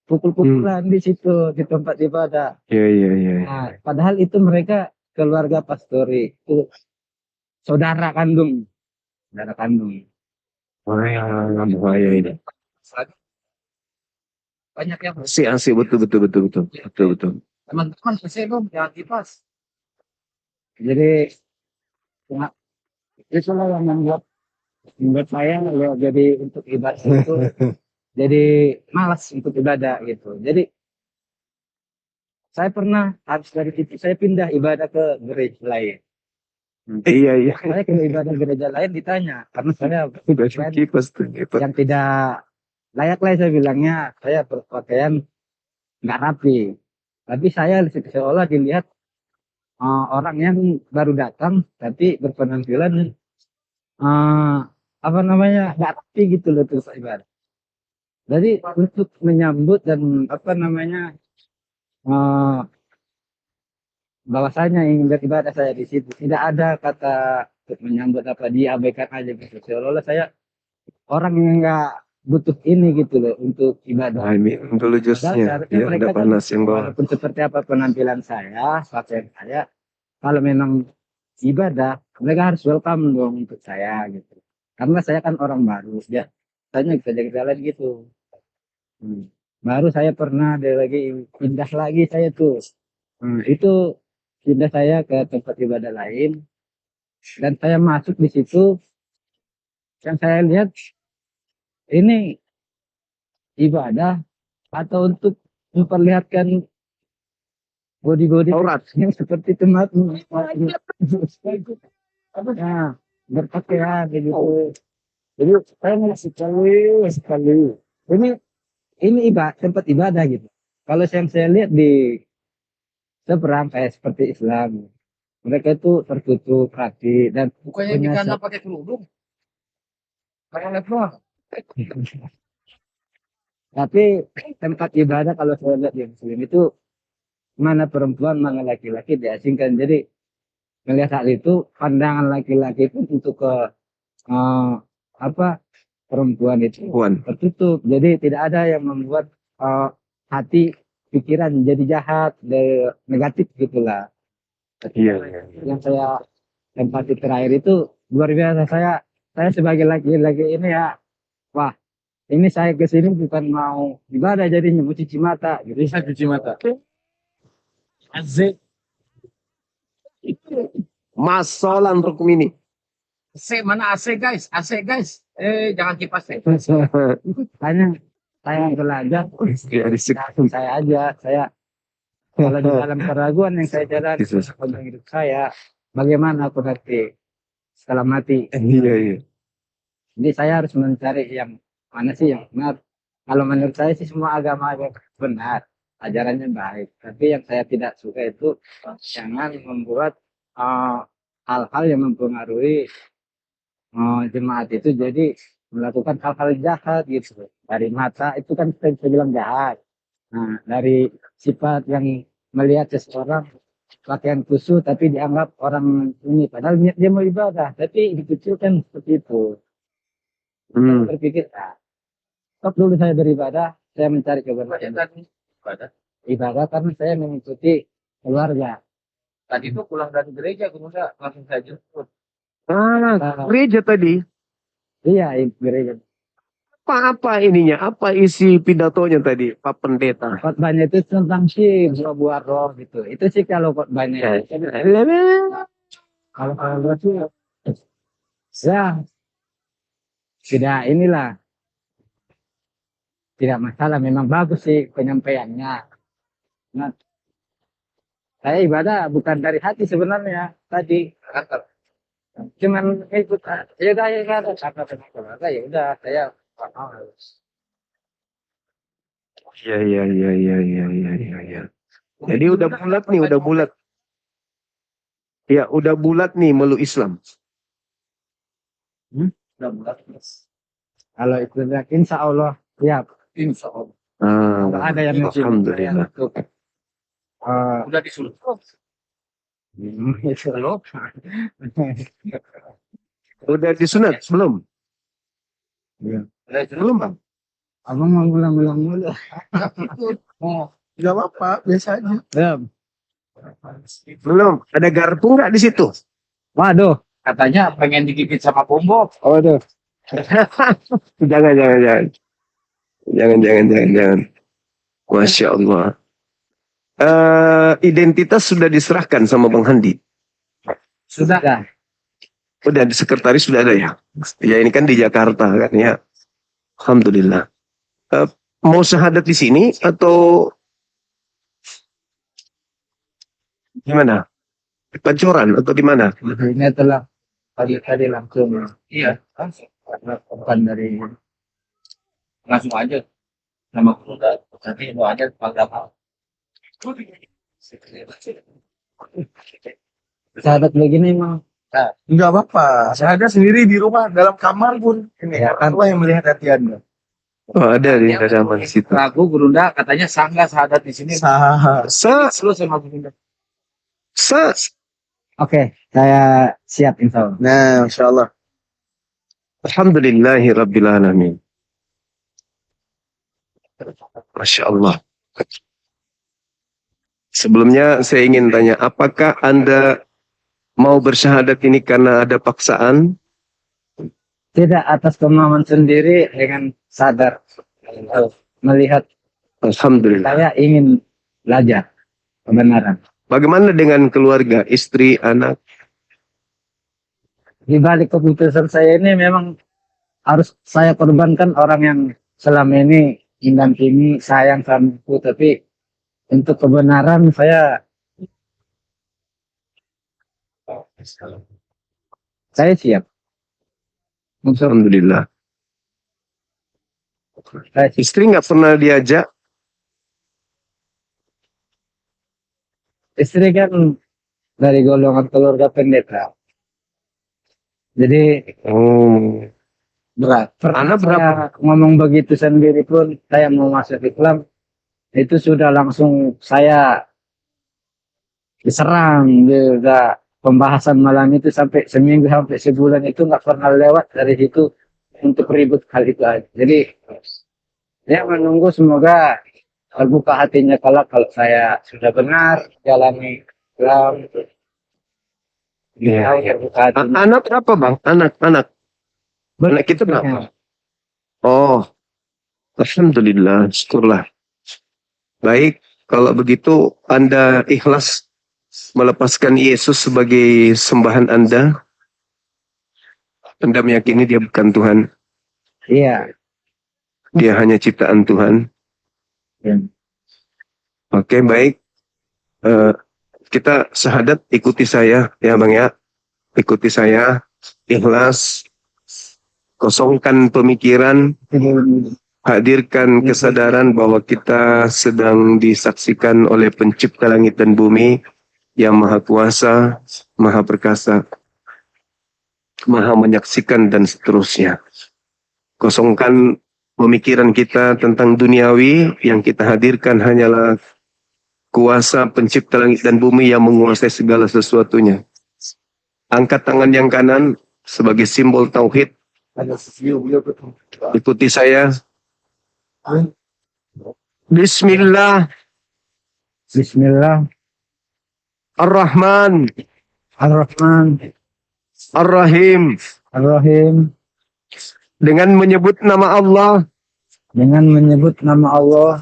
pukul-pukulan di situ di tempat ibadah. Iya. Nah, padahal itu mereka keluarga pastori, itu saudara kandung. Bahaya ini. Banyak yang Asik betul. teman-teman saya dong jangan kipas. Jadi itulah yang membuat saya jadi untuk ibadah itu jadi malas untuk ibadah gitu. Jadi saya pernah habis dari situ saya pindah ibadah ke gereja lain. Iya, iya. Saya ke ibadah gereja lain ditanya karena saya Udah kan kipas tuh. Kipas. yang tidak layak lah saya bilangnya, saya berpakaian nggak rapi. Tapi saya seolah dilihat orang yang baru datang tapi berpenampilan apa namanya nggak rapi gitu loh terus ibadah. Jadi untuk menyambut dan apa namanya eh, bahwasanya ingin beribadah saya di situ tidak ada kata untuk menyambut apa diabaikan aja gitu. Seolah-olah saya orang yang nggak butuh ini gitu loh untuk ibadah. Nah, ini dulu Padahal jusnya. seharusnya Ya, mereka ada kan panas yang bawah. walaupun seperti apa penampilan saya, pakaian saya, kalau memang ibadah, mereka harus welcome dong untuk saya gitu. Karena saya kan orang baru, ya. Saya bisa jalan gitu. Baru saya pernah ada lagi pindah lagi saya tuh. Itu pindah saya ke tempat ibadah lain dan saya masuk di situ yang saya lihat ini ibadah atau untuk memperlihatkan body Aurat. yang seperti temat nah, berpakaian gitu. Jadi saya masih sekali ini tempat ibadah gitu. Kalau yang saya lihat di seberang kayak seperti Islam, mereka itu tertutup rapi dan Bukannya di punya kanan pakai kerudung. Kayak lepas. tapi tempat ibadah kalau saya lihat di Muslim itu mana perempuan mana laki-laki diasingkan. Jadi melihat hal itu pandangan laki-laki pun untuk ke apa perempuan itu Puan. tertutup. Jadi tidak ada yang membuat hati pikiran jadi jahat, negatif gitulah. Iya. Yang saya tempati terakhir itu luar biasa. Saya sebagai laki-laki ini ya, wah ini saya kesini bukan mau ibadah jadinya mau cuci mata gitu. Bisa cuci mata. Azek. Masalah untuk ini. AC mana AC guys? AC guys. Jangan kipas ya. Hanya saya belajar, Ya, saya aja, saya kalau di dalam keraguan yang saya jalani sepanjang hidup saya, bagaimana aku nanti setelah mati? Iya, iya. Jadi saya harus mencari yang mana sih yang benar. Kalau menurut saya sih semua agama benar, ajarannya baik. Tapi yang saya tidak suka itu jangan membuat hal-hal yang mempengaruhi jemaat itu jadi melakukan hal-hal jahat gitu. Dari mata itu kan kita bisa bilang jahat. Nah, dari sifat yang melihat seseorang pakaian khusyuk tapi dianggap orang ini padahal niat dia mau ibadah tapi dikucilkan seperti itu. Saya berpikir, stop dulu saya beribadah, saya mencari kebenaran. Ibadah karena saya mengikuti keluarga. Tadi itu pulang dari gereja, kemudian langsung saya jemput. Gereja tadi. Iya, gereja. Apa ininya? Apa isi pidatonya tadi, Pak Pendeta? Khotbahnya itu tentang sih buah roh gitu. Itu sih kalau khotbahnya. Kalau sih ya tidak inilah. Tidak masalah, memang bagus sih penyampaiannya. Nah, saya ibadah bukan dari hati sebenarnya tadi. Cuman ikut ya udah ya kata ya udah saya Iya, iya, iya, iya, iya, iya, iya, iya. Jadi udah bulat nih, udah bulat. Ya, udah bulat nih meluk Islam. kalau itu insya Allah ya Insya Allah. kalau ada yang Alhamdulillah. Udah disuruh. Udah disunat belum? Belum, Bang. Abang mau bilang mulu. Gak apa-apa, biasa aja. Belum. Ada garpu nggak di situ? Waduh. Katanya pengen digigit sama bombok. Waduh. Jangan, jangan, jangan. Jangan. Masya Allah. Identitas sudah diserahkan sama Bang Handi. Sudah. Udah di sekretaris sudah ada ya. Ya ini kan di Jakarta kan ya. Alhamdulillah. mau syahadat di sini atau gimana? Pancoran atau gimana? Ini telah tadi langsung. Iya, langsung. Karena bukan dari langsung aja nama keluarga. Tapi mau aja agama. Sahabat begini emang. Enggak apa-apa. Saya ada sendiri di rumah dalam kamar pun. Ini Ya, kan? Allah yang melihat hati Anda. Oh, ada di hadapan situ. Ragu Gurunda katanya sangga sahadat di sini. Sah. Sa, Sama Gurunda. sa. Oke, saya siap insya Allah. Nah, insya Allah. Alhamdulillahi Rabbil Alamin. Masya Allah. Sebelumnya saya ingin tanya, apakah Anda mau bersyahadat ini karena ada paksaan? Tidak atas kemauan sendiri dengan sadar melihat Alhamdulillah. saya ingin belajar kebenaran. Bagaimana dengan keluarga, istri, anak? Di balik keputusan saya ini memang harus saya korbankan orang yang selama ini mendampingi sayang sama aku, tapi untuk kebenaran saya siap. Untuk Alhamdulillah. saya siap. Istri nggak pernah diajak? Istri kan dari golongan keluarga pendeta. Jadi Oh, berat. Anda berapa? Saya ngomong begitu sendiri pun saya mau masuk Islam itu sudah langsung saya diserang, juga pembahasan malam itu sampai seminggu sampai sebulan itu nggak pernah lewat dari situ untuk ribut hal itu aja. Jadi saya menunggu semoga terbuka hatinya kalau saya sudah benar jalani Islam. Iya, Tahu iya. terbuka hatinya. Anak berapa bang? Anak. Anak kita berapa? Oh, Alhamdulillah, syukurlah. Baik, kalau begitu Anda ikhlas melepaskan Yesus sebagai sembahan Anda. Anda meyakini dia bukan Tuhan. Iya. Dia hanya ciptaan Tuhan. Ya. Oke, baik. Kita syahadat, ikuti saya ya bang ya. Ikuti saya, ikhlas. Kosongkan pemikiran, hadirkan kesadaran bahwa kita sedang disaksikan oleh pencipta langit dan bumi yang maha kuasa, maha perkasa, maha menyaksikan dan seterusnya. Kosongkan pemikiran kita tentang duniawi, yang kita hadirkan hanyalah kuasa pencipta langit dan bumi yang menguasai segala sesuatunya. Angkat tangan yang kanan sebagai simbol tauhid. Ikuti saya. Bismillah Bismillah ar-Rahman ar-Rahman ar-Rahim. ar-Rahim. Dengan menyebut nama Allah Dengan menyebut nama Allah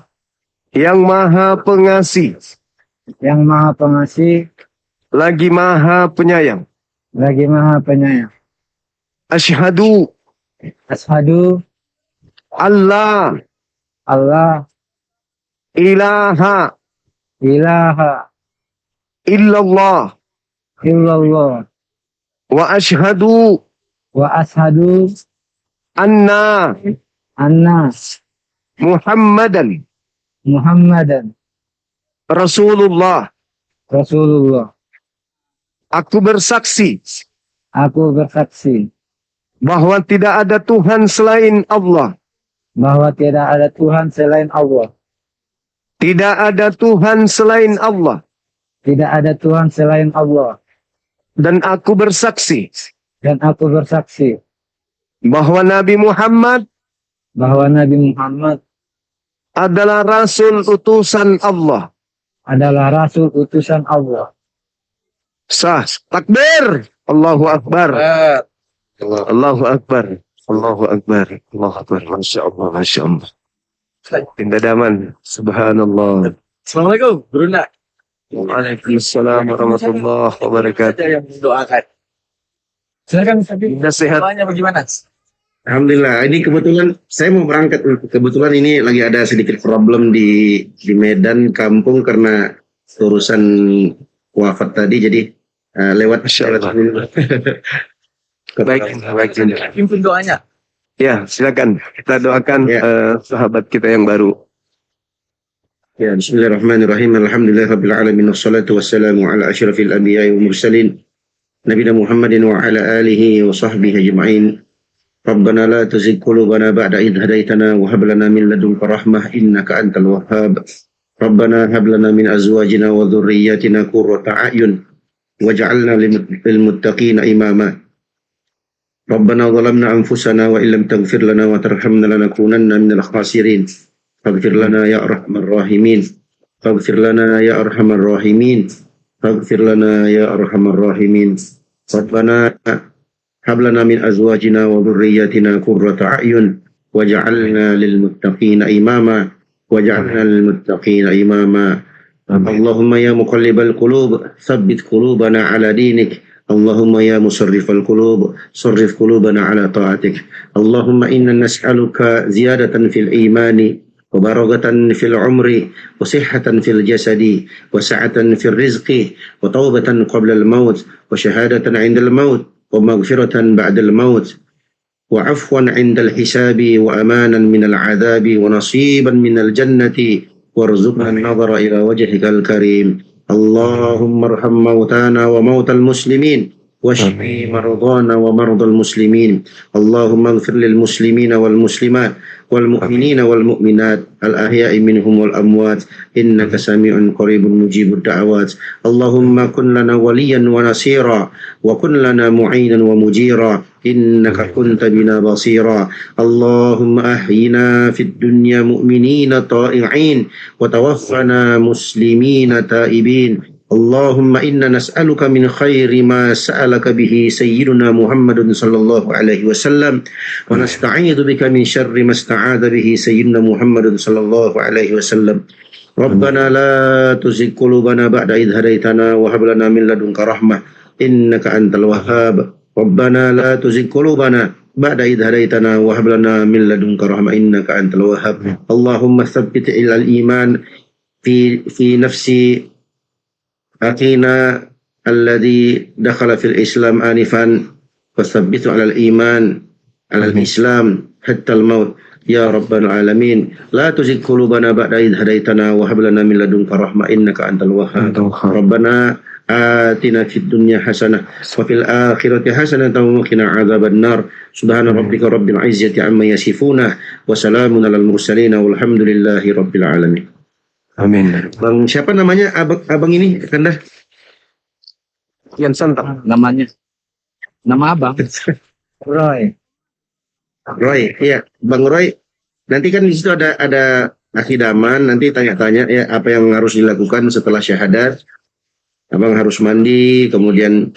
yang maha pengasih, yang maha pengasih lagi maha penyayang. lagi maha penyayang. Asyhadu Ashadu Allah Allah ilaha ilaha illallah illallah wa asyhadu wa ashadu anna anna Muhammadan Muhammadan Rasulullah. Rasulullah. Aku bersaksi Aku bersaksi bahwa tidak ada Tuhan selain Allah. bahwa tidak ada Tuhan selain Allah. Tidak ada Tuhan selain Allah. Tidak ada Tuhan selain Allah. Dan aku bersaksi Dan aku bersaksi bahwa Nabi Muhammad bahwa Nabi Muhammad adalah Rasul utusan Allah. adalah Rasul utusan Allah. Sah. Takbir. Allahu Akbar. Allahu Akbar. Allahu Akbar. Allahu Akbar. Masya Allah. Masya Allah. Tindadaman. Subhanallah. Assalamualaikum, Brunda. Waalaikumsalam warahmatullahi wabarakatuh. Ada yang mendoakan. Silakan Ustaz. Nasihat. Doanya bagaimana? Alhamdulillah, ini kebetulan saya mau berangkat. Kebetulan ini lagi ada sedikit problem di Medan kampung karena urusan wafat tadi, jadi lewat. Baik, baik. Pimpin doanya. Ya, silakan. Kita doakan Ya. sahabat kita yang baru. Ya, bismillahirrahmanirrahim. Alhamdulillahirabbil alamin wassalatu wassalamu ala asyrafil anbiya'i wal mursalin nabiyina Muhammadin wa ala alihi wa sahbihi ajma'in. Rabbana la tuzigh qulubana ba'da idh hadaitana wa hab lana min ladunka rahmah innaka antal wahhab. Rabbana hab lana min azwajina wa dhurriyyatina qurrata a'yun waj'alna lil muttaqina imama. Rabbana zalamna anfusana wa illam taghfir lana wa tarhamna lanakunanna minal khasirin. Faghfir lana ya arhamar rahimin. Faghfir lana ya arhamar rahimin. Faghfir lana ya arhamar rahimin. Rabbana hab lana min azwajina wa dhurriyyatina qurrata a'yun waj'alna lil muttaqina imama. Waj'alna lil muttaqina imama. Allahumma ya muqallibal qulub tsabbit qulubana ala dinik. Allahumma ya musarrifal qulub sarrif qulubana ala ta'atik. Allahumma inna nas'aluka ziyadatan fil imani wa barakatan fil umri wa sihhatan fil jasadi wa sa'atan fil rizqi wa taubatan qabla al maut wa shahadatan 'inda al maut wa maghfiratan ba'da al maut wa 'afwan 'inda al hisabi wa amanan min al 'adhabi wa nasiban min al jannati warzuqna an-nadhara ila wajhikal karim. Allahumma arham mautana wa mautal muslimin washfi maradana wa maradal muslimin. Allahumma ighfir lil muslimina wal muslimat wal mu'minina wal mu'minat al ahya'i minhum wal amwat innaka sami'un qaribun mujibud da'awat. Allahumma kun lana waliyan wa nasira wa kun lana mu'inan wa mujira innaka kunta bina basira. Allahumma ahyina fid dunya mu'minina ta'i'in wa tawaffana muslimina ta'ibin. Allahumma inna nas'aluka min khairi ma sa'alaka bihi sayyiduna Muhammadun sallallahu alaihi wasallam wa nasta'idzu bika min syarri ma sta'adha bihi sayyiduna Muhammadun sallallahu alaihi wasallam. Rabbana la tuzigh qulubana ba'da idh hadaitana wa hab lana min ladunka rahmah innaka antal wahhab. Rabbana la tuzigh qulubana ba'da idh hadaitana wa hab lana min ladunka rahmah innaka antal wahhab. Allahumma tsabbit al iman fi nafsi أخينا الذي دخل في الإسلام آنفا وثبته على الإيمان على الإسلام حتى الموت يا رب العالمين. لا تزغ قلوبنا بعد إذ هديتنا وهب لنا من لدنك رحمة إنك أنت الوهاب. ربنا آتنا في الدنيا حسنة وفي الآخرة حسنة وقنا عذاب النار. سبحان ربك رب العزة عما يصفون وسلام على المرسلين والحمد لله رب العالمين. Amin. Bang siapa namanya abang ini Kanda? Kian Santap. Namanya. Nama abang. Roy. Roy, iya, Bang Roy. Nanti kan di situ ada akhidaman, nanti tanya-tanya ya apa yang harus dilakukan setelah syahadat. Abang harus mandi, kemudian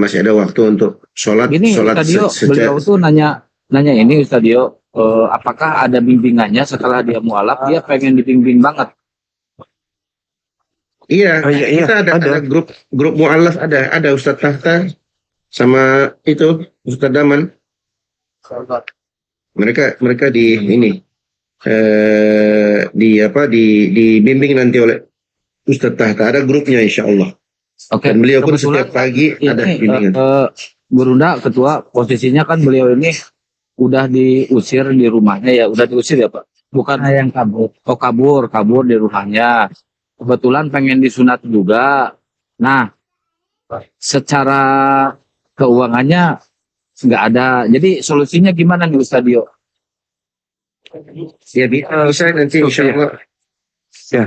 masih ada waktu untuk sholat. Ini Sholat Ustadio, beliau tuh nanya ini Ustadio, apakah ada bimbingannya setelah dia mualaf, dia pengen dibimbing banget. Iya, Oh, iya, kita ada grup mu'alaf, ada Ustadz Tahta sama itu Ustadz Daman. Mereka di ini dibimbing nanti oleh Ustadz Tahta. Ada grupnya insya Allah. Oke. Dan beliau pun Kebetulan setiap pagi ada ini bimbingan. Gurunda ketua, posisinya kan beliau ini udah diusir di rumahnya ya, udah diusir ya Pak? Bukan yang kabur. Oh kabur di rumahnya. Kebetulan pengen disunat juga. Nah, secara keuangannya nggak ada. Jadi solusinya gimana nih Ustadio? Ya bisa nanti insya Allah.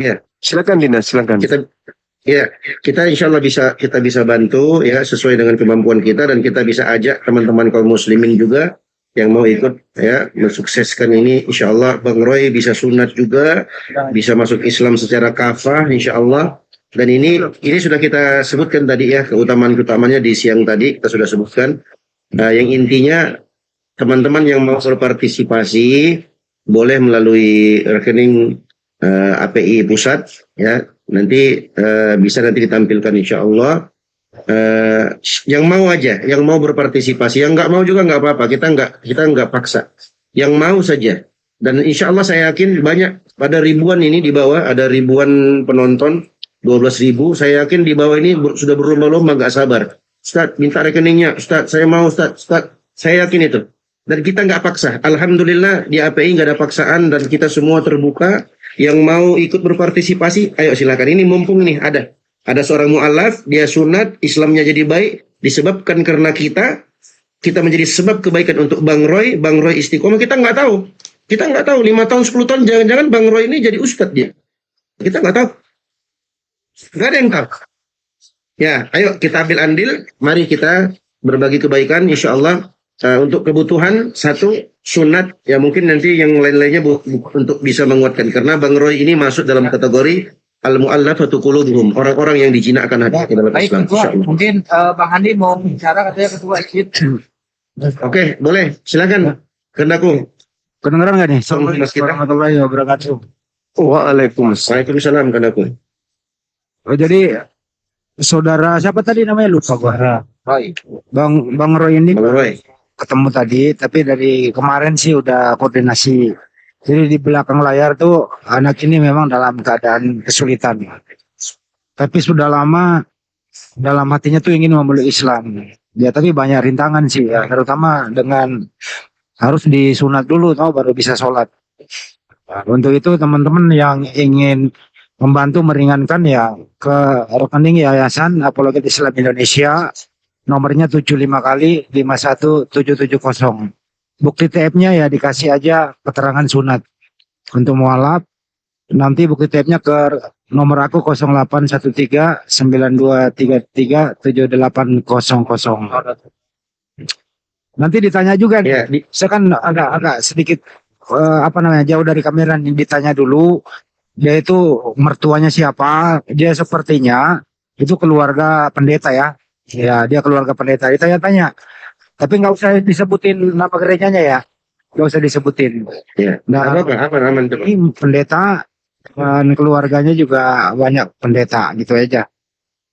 Ya. Silakan Dina, silakan. Kita insya Allah kita bisa bantu ya sesuai dengan kemampuan kita, dan kita bisa ajak teman-teman kaum muslimin juga yang mau ikut ya mensukseskan ini. Insya Allah Bang Roy bisa sunat juga, bisa masuk Islam secara kafah insya Allah. Dan ini sudah kita sebutkan tadi ya, keutamaan-utamanya di siang tadi kita sudah sebutkan. Yang intinya teman-teman yang mau berpartisipasi boleh melalui rekening API pusat ya, nanti bisa nanti ditampilkan insya Allah. yang mau aja, yang mau berpartisipasi, yang nggak mau juga nggak apa-apa. Kita nggak paksa. Yang mau saja. Dan insya Allah saya yakin banyak, pada ribuan ini di bawah ada ribuan penonton, 12.000. Saya yakin di bawah ini sudah berlomba-lomba nggak sabar. Ustaz, minta rekeningnya. Ustaz, saya mau Ustaz. Saya yakin itu. Dan kita nggak paksa. Alhamdulillah di API nggak ada paksaan dan kita semua terbuka. Yang mau ikut berpartisipasi, ayo silakan. Ini mumpung nih ada seorang mu'alaf, dia sunat, Islamnya jadi baik, disebabkan karena kita menjadi sebab kebaikan untuk Bang Roy istiqomah. Kita nggak tahu 5 tahun 10 tahun jangan-jangan Bang Roy ini jadi ustadz dia. Kita nggak tahu. Nggak ada yang tahu. Ya, ayo kita ambil andil, mari kita berbagi kebaikan, insya Allah. Untuk kebutuhan satu sunat, ya mungkin nanti yang lain-lainnya untuk bisa menguatkan, karena Bang Roy ini masuk dalam kategori al-mu'allafatu qulubuhum, orang-orang yang dijinakkan hati dalam Baik, Islam. Ketua. Mungkin Bang Andi mau bicara, katanya Ketua ikut. Oke, boleh, silakan. Kendaku. Kedengeran nggak nih? Mas kita. Warahmatullahi wabarakatuh. Waalaikumsalam, Kendaku. Oh, jadi saudara siapa tadi namanya, lupa gua. Roy. Bang Roy ini Bang Roy. ketemu tadi, tapi dari kemarin sih udah koordinasi. Jadi di belakang layar tuh anak ini memang dalam keadaan kesulitan. Tapi sudah lama dalam hatinya tuh ingin memeluk Islam. Ya tapi banyak rintangan sih ya, terutama dengan harus disunat dulu tahu baru bisa sholat. Nah, untuk itu teman-teman yang ingin membantu meringankan ya ke rekening Yayasan Apologet Islam Indonesia, nomornya 75 kali 51770. Bukti TF-nya ya dikasih aja keterangan sunat. Untuk mualaf nanti bukti TF-nya ke nomor aku 0813 9233 7800. Nanti ditanya juga nih. Ya, Saya kan agak sedikit jauh dari kamera nih, ditanya dulu dia itu mertuanya siapa, dia sepertinya itu keluarga pendeta ya. Ya, dia keluarga pendeta. Ditanya-tanya. Tapi nggak usah disebutin nama gerejanya ya. Nggak usah disebutin. ya. Nah, Aman. ini pendeta dan keluarganya juga banyak pendeta gitu aja.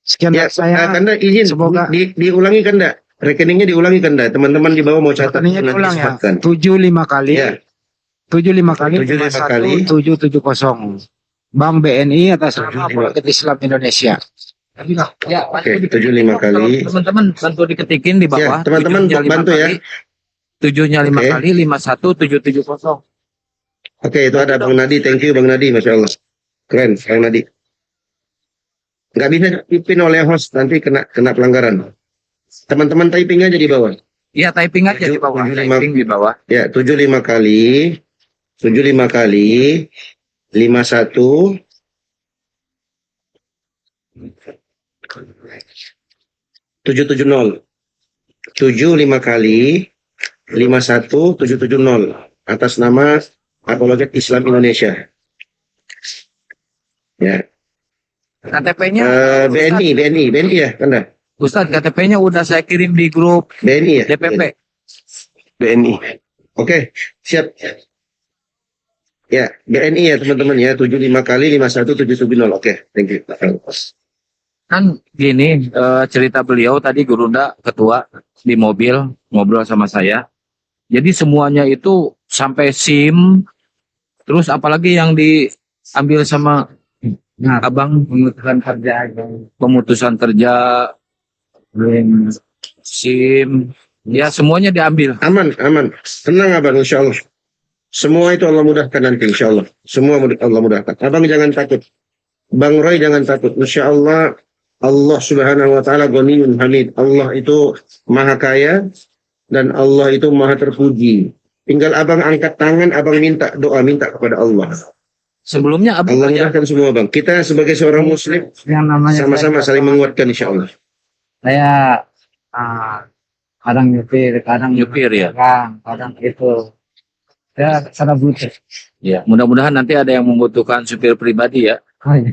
Sekian Ya, dari saya. Kanda izin Semoga diulangi Kanda. Rekeningnya diulangi Kanda. Teman-teman di bawah mau catat. rekeningnya nanti diulang ya. disebutkan. 75 kali. Ya. 75 kali 75 kali. 770. Bank BNI atas nama 75. Apologet Islam Indonesia. Ya, Oke, 75 kali. teman-teman bantu diketikin di bawah. Ya, teman-teman tujuhnya lima bantu ya. kali, tujuhnya 5 Oke. kali 51770. Oke, itu ada Bang Nadi. Thank you Bang Nadi, Masya Allah. Keren, Bang Nadi. Nggak bisa dipimpin oleh host, nanti kena pelanggaran. Teman-teman typing aja di bawah. Iya, typing aja di bawah. 75. Typing di bawah. Ya, 75 kali 51 770. 75 kali 51770 atas nama Apologet Islam Indonesia. Ya. KTP-nya BNI ya, Kanda. Ustadz, KTP-nya udah saya kirim di grup BNI ya. DPP. BNI. Oke, siap. Ya, BNI ya teman-teman ya, 75 kali 51770. Oke, thank you. Kan gini, cerita beliau tadi Gurunda ketua di mobil ngobrol sama saya. Jadi semuanya itu sampai SIM, terus apalagi yang diambil sama abang, pemutusan kerja, SIM, ya semuanya diambil. Aman. Tenang Abang, insya Allah. Semua itu Allah mudahkan nanti, insya Allah. Semua Allah mudahkan. Abang jangan takut. Bang Roy jangan takut. Insya Allah, Allah subhanahu wa ta'ala Ghaniyun Hamid. Allah itu maha kaya dan Allah itu maha terpuji. Tinggal abang angkat tangan, abang minta doa, minta kepada Allah. Sebelumnya abang Allah mudahkan semua bang. Kita sebagai seorang muslim yang namanya sama-sama saling menguatkan insya Allah. saya kadang nyupir ya, kadang itu ya sana butuh. Ya, mudah-mudahan nanti ada yang membutuhkan supir pribadi ya. Oh iya.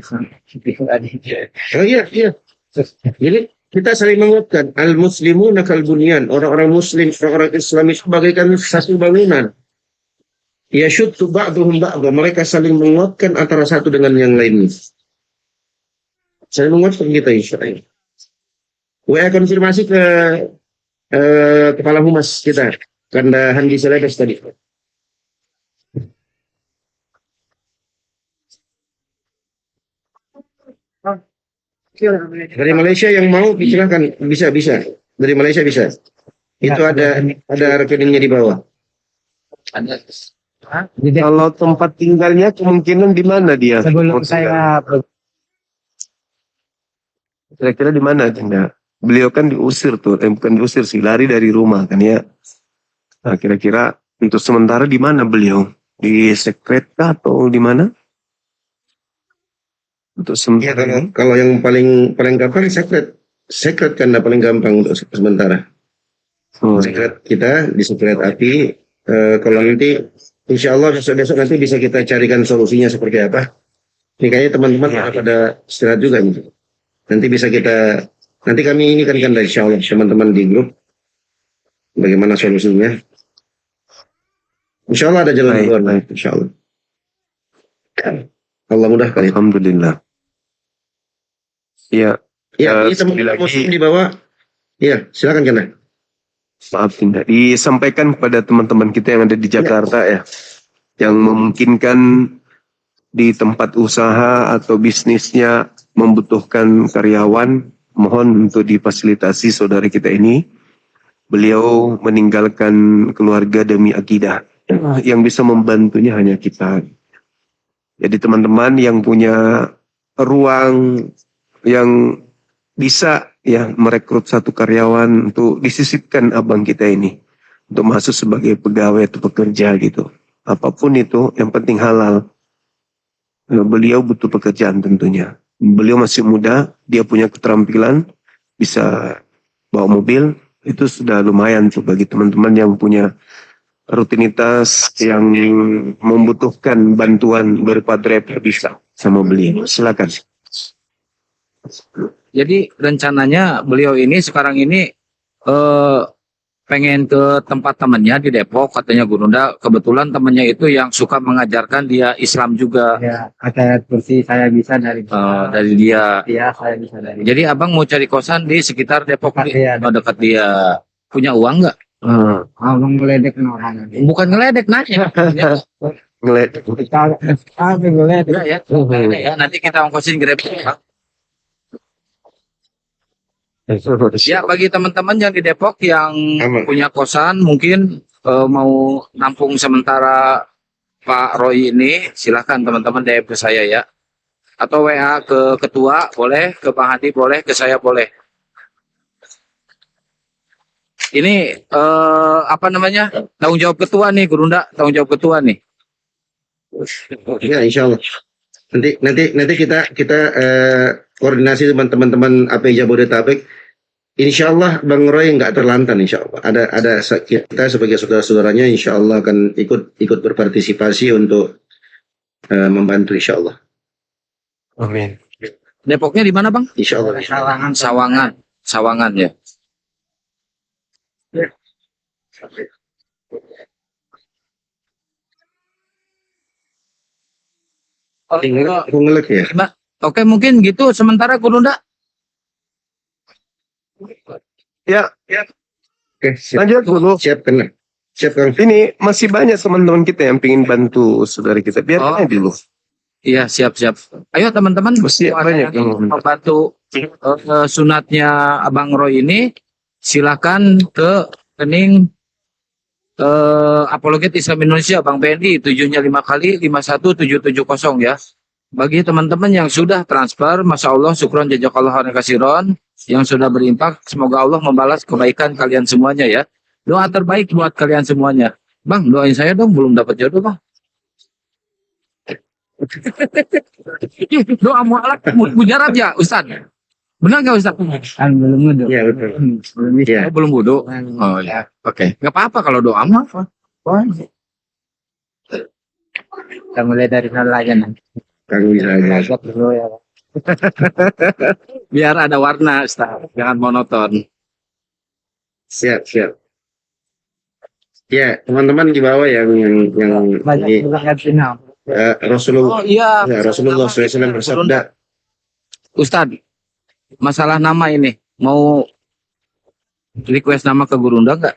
Jadi kita saling menguatkan. Al-muslimuna kal bunyan. Orang-orang muslim, orang-orang Islam itu bagaikan satu bangunan. Yashuddu ba'duhum ba'dha. Mereka saling menguatkan antara satu dengan yang lainnya. Saling menguatkan kita insya Allah. WA konfirmasi ke kepala humas kita, Kanda Handi Selebes tadi. Dari Malaysia yang mau silakan, bisa. Dari Malaysia bisa. Itu ada rekeningnya di bawah. Kalau tempat tinggalnya kemungkinan di mana dia? Sebelum Mau saya kira-kira di mana Dinda? Beliau kan diusir tuh, bukan diusir sih, lari dari rumah kan ya. Nah, kira-kira untuk sementara di mana beliau? Di sekret kah atau di mana? Untuk Ya, sementara. kalau yang paling gampang secret kan paling gampang untuk sementara. Oh, Secret kita di secret api. Kalau nanti insya Allah besok nanti bisa kita carikan solusinya seperti apa. Ini kayaknya teman-teman pada istirahat juga nih. Nanti kami ini kan dari insya Allah teman-teman di grup bagaimana solusinya. Insya Allah ada jalan Baik, keluar. baik. Insya Allah. Allah mudah kali. Alhamdulillah. Ya, Ya, ini sekali teman-teman lagi. muslim di bawah. Iya, silakan Kanda. Maaf Dinda, disampaikan kepada teman-teman kita yang ada di Jakarta ya, yang memungkinkan di tempat usaha atau bisnisnya membutuhkan karyawan, mohon untuk difasilitasi saudara kita ini. Beliau meninggalkan keluarga demi akidah. Yang bisa membantunya hanya kita. Jadi teman-teman yang punya ruang yang bisa ya merekrut satu karyawan untuk disisipkan abang kita ini untuk masuk sebagai pegawai atau pekerja gitu. Apapun itu, yang penting halal. Beliau butuh pekerjaan tentunya. Beliau masih muda, dia punya keterampilan, bisa bawa mobil, itu sudah lumayan tuh bagi teman-teman yang punya rutinitas yang membutuhkan bantuan berupa driver bisa sama beliau. Silakan. Jadi rencananya beliau ini sekarang ini pengen ke tempat temannya di Depok, katanya Gurunda. Kebetulan temannya itu yang suka mengajarkan dia Islam juga. ya kata kursi saya bisa dari Dari dia. ya saya bisa dari Jadi abang mau cari kosan di sekitar Depok nih, Iya, dekat dia. Punya uang nggak? abang meledek orang Bukan ngeledek, nanya. Ngeliat. apa meledek Ya, ya. Nanti kita ongkosin Grab. Ya, bagi teman-teman yang di Depok yang Aman. punya kosan mungkin mau nampung sementara Pak Roy ini, silahkan teman-teman DM ke saya ya. Atau WA ke ketua boleh, ke Bang Hadi boleh, ke saya boleh. Ini apa namanya? Tanggung jawab ketua nih, Gurunda, tanggung jawab ketua nih. Ya, insya Allah. Nanti kita koordinasi dengan teman-teman AP Jabodetabek. Insya Allah Bang Roy nggak terlantar. Insya Allah ada kita sebagai saudara-saudaranya Insya Allah akan ikut berpartisipasi untuk membantu Insya Allah. Amin. Depoknya di mana, Bang? Insya Allah. Sawangan ya. Aku ngelek ya. Oke, mungkin gitu sementara Gurunda. Ya, Oke, siap. lanjut dulu. Siap kena. Siap Kang. Ini masih banyak teman-teman kita yang ingin bantu saudara kita. Biarkan aja dulu. Iya, siap-siap. Ayo teman-teman, Mesti kalau ada banyak yang yang membantu sunatnya Abang Roy ini, silakan ke rekening Apologet Islam Indonesia Bang BNI 7-nya 5 kali 51770 ya. Bagi teman-teman yang sudah transfer, Masya Allah, syukron jazakallah khairan kasiron, yang sudah berimpak, semoga Allah membalas kebaikan kalian semuanya ya. Doa terbaik buat kalian semuanya. Bang, doain saya dong, belum dapat jodoh Bang. Doa mualaf mujarab ya Ustaz. Benar nggak Ustaz? kan belum ada Iya betul. belum bisa Iya. Oh, belum wudhu. Oh ya, oke. Nggak apa-apa kalau doa mah. kita mulai dari nol aja nanti Kang bisa aja. Belajar dulu ya Biar ada warna Ustaz, jangan monoton. Siap. Ya, teman-teman di bawah yang banyak ini bilang kan final Rasulullah Oh iya. ya, Rasulullah SAW bersabda. Ustaz, masalah nama ini mau request nama ke Gurunda nggak?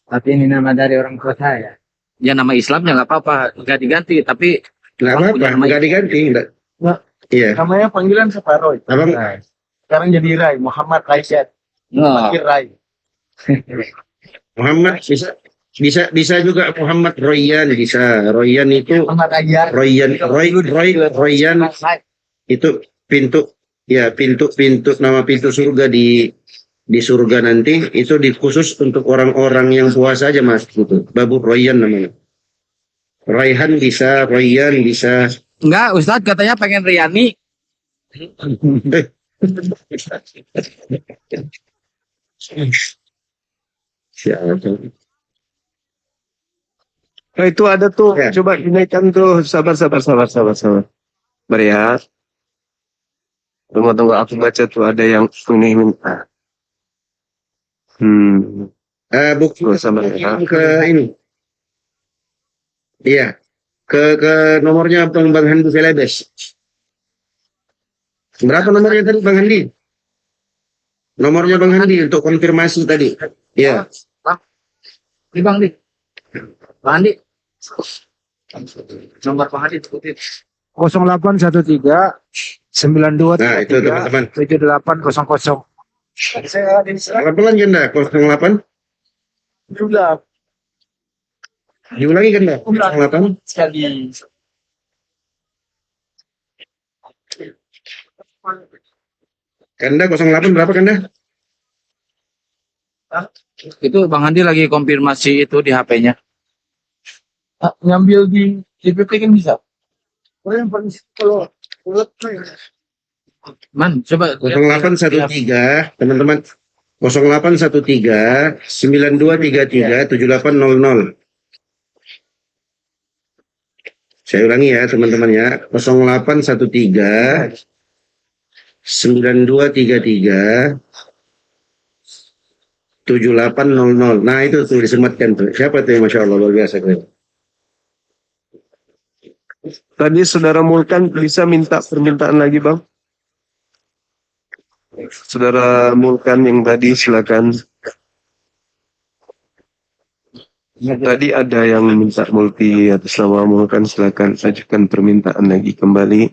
Tapi ini nama dari orang tua saya. Ya nama Islamnya nggak apa-apa, nggak diganti. Tapi Nggak Abang apa-apa, punya nama nggak diganti. Nggak. Nggak. Iya. Namanya panggilan Separoy. Abang, Sekarang jadi Rai, Muhammad Raisyad. Nah, Panggil Rai. Muhammad bisa juga Muhammad Royan bisa. Royan itu Muhammad Ayyar. Royan itu pintu nama pintu surga di surga nanti itu dikhusus untuk orang-orang yang puasa aja Mas gitu. Babu Royan namanya. Raihan bisa, Royan bisa. enggak, Ustadz katanya pengen Riani. Siapa? Nah, itu ada tuh, Ya. coba dinaikkan tuh. Sabar. Sabar ya. Tunggu, aku baca tuh ada yang ini minta. Buku Sabar ya. ke ini. Iya. Ke nomornya Bang Handi Celebes. Berapa nomornya tadi Bang Handi? Nomornya Bang Handi untuk konfirmasi tadi. Iya. Di Bang Di. Bang Andi. Nomor Bang Andi sebutin. 0813 92 Nah, itu teman-teman. 7800. Saya ada di sana. Pelan Genda 08. Diulangi Genda 08. Sekali. Ganda 08 berapa Ganda? Itu Bang Andi lagi konfirmasi itu di HP-nya. Ngambil di DPP kan bisa. Oh, yang paling kalau Man, coba 0813 teman-teman 0813 9233 7800. Saya ulangi ya teman-teman ya 0813 9233 7800. Nah itu tuh disematkan tuh. Siapa tuh yang Masya Allah luar biasa keren. Tadi Saudara Mulkan bisa minta permintaan lagi, Bang? Saudara Mulkan yang tadi silakan. Tadi ada yang minta multi atas nama Mulkan, silakan ajukan permintaan lagi kembali.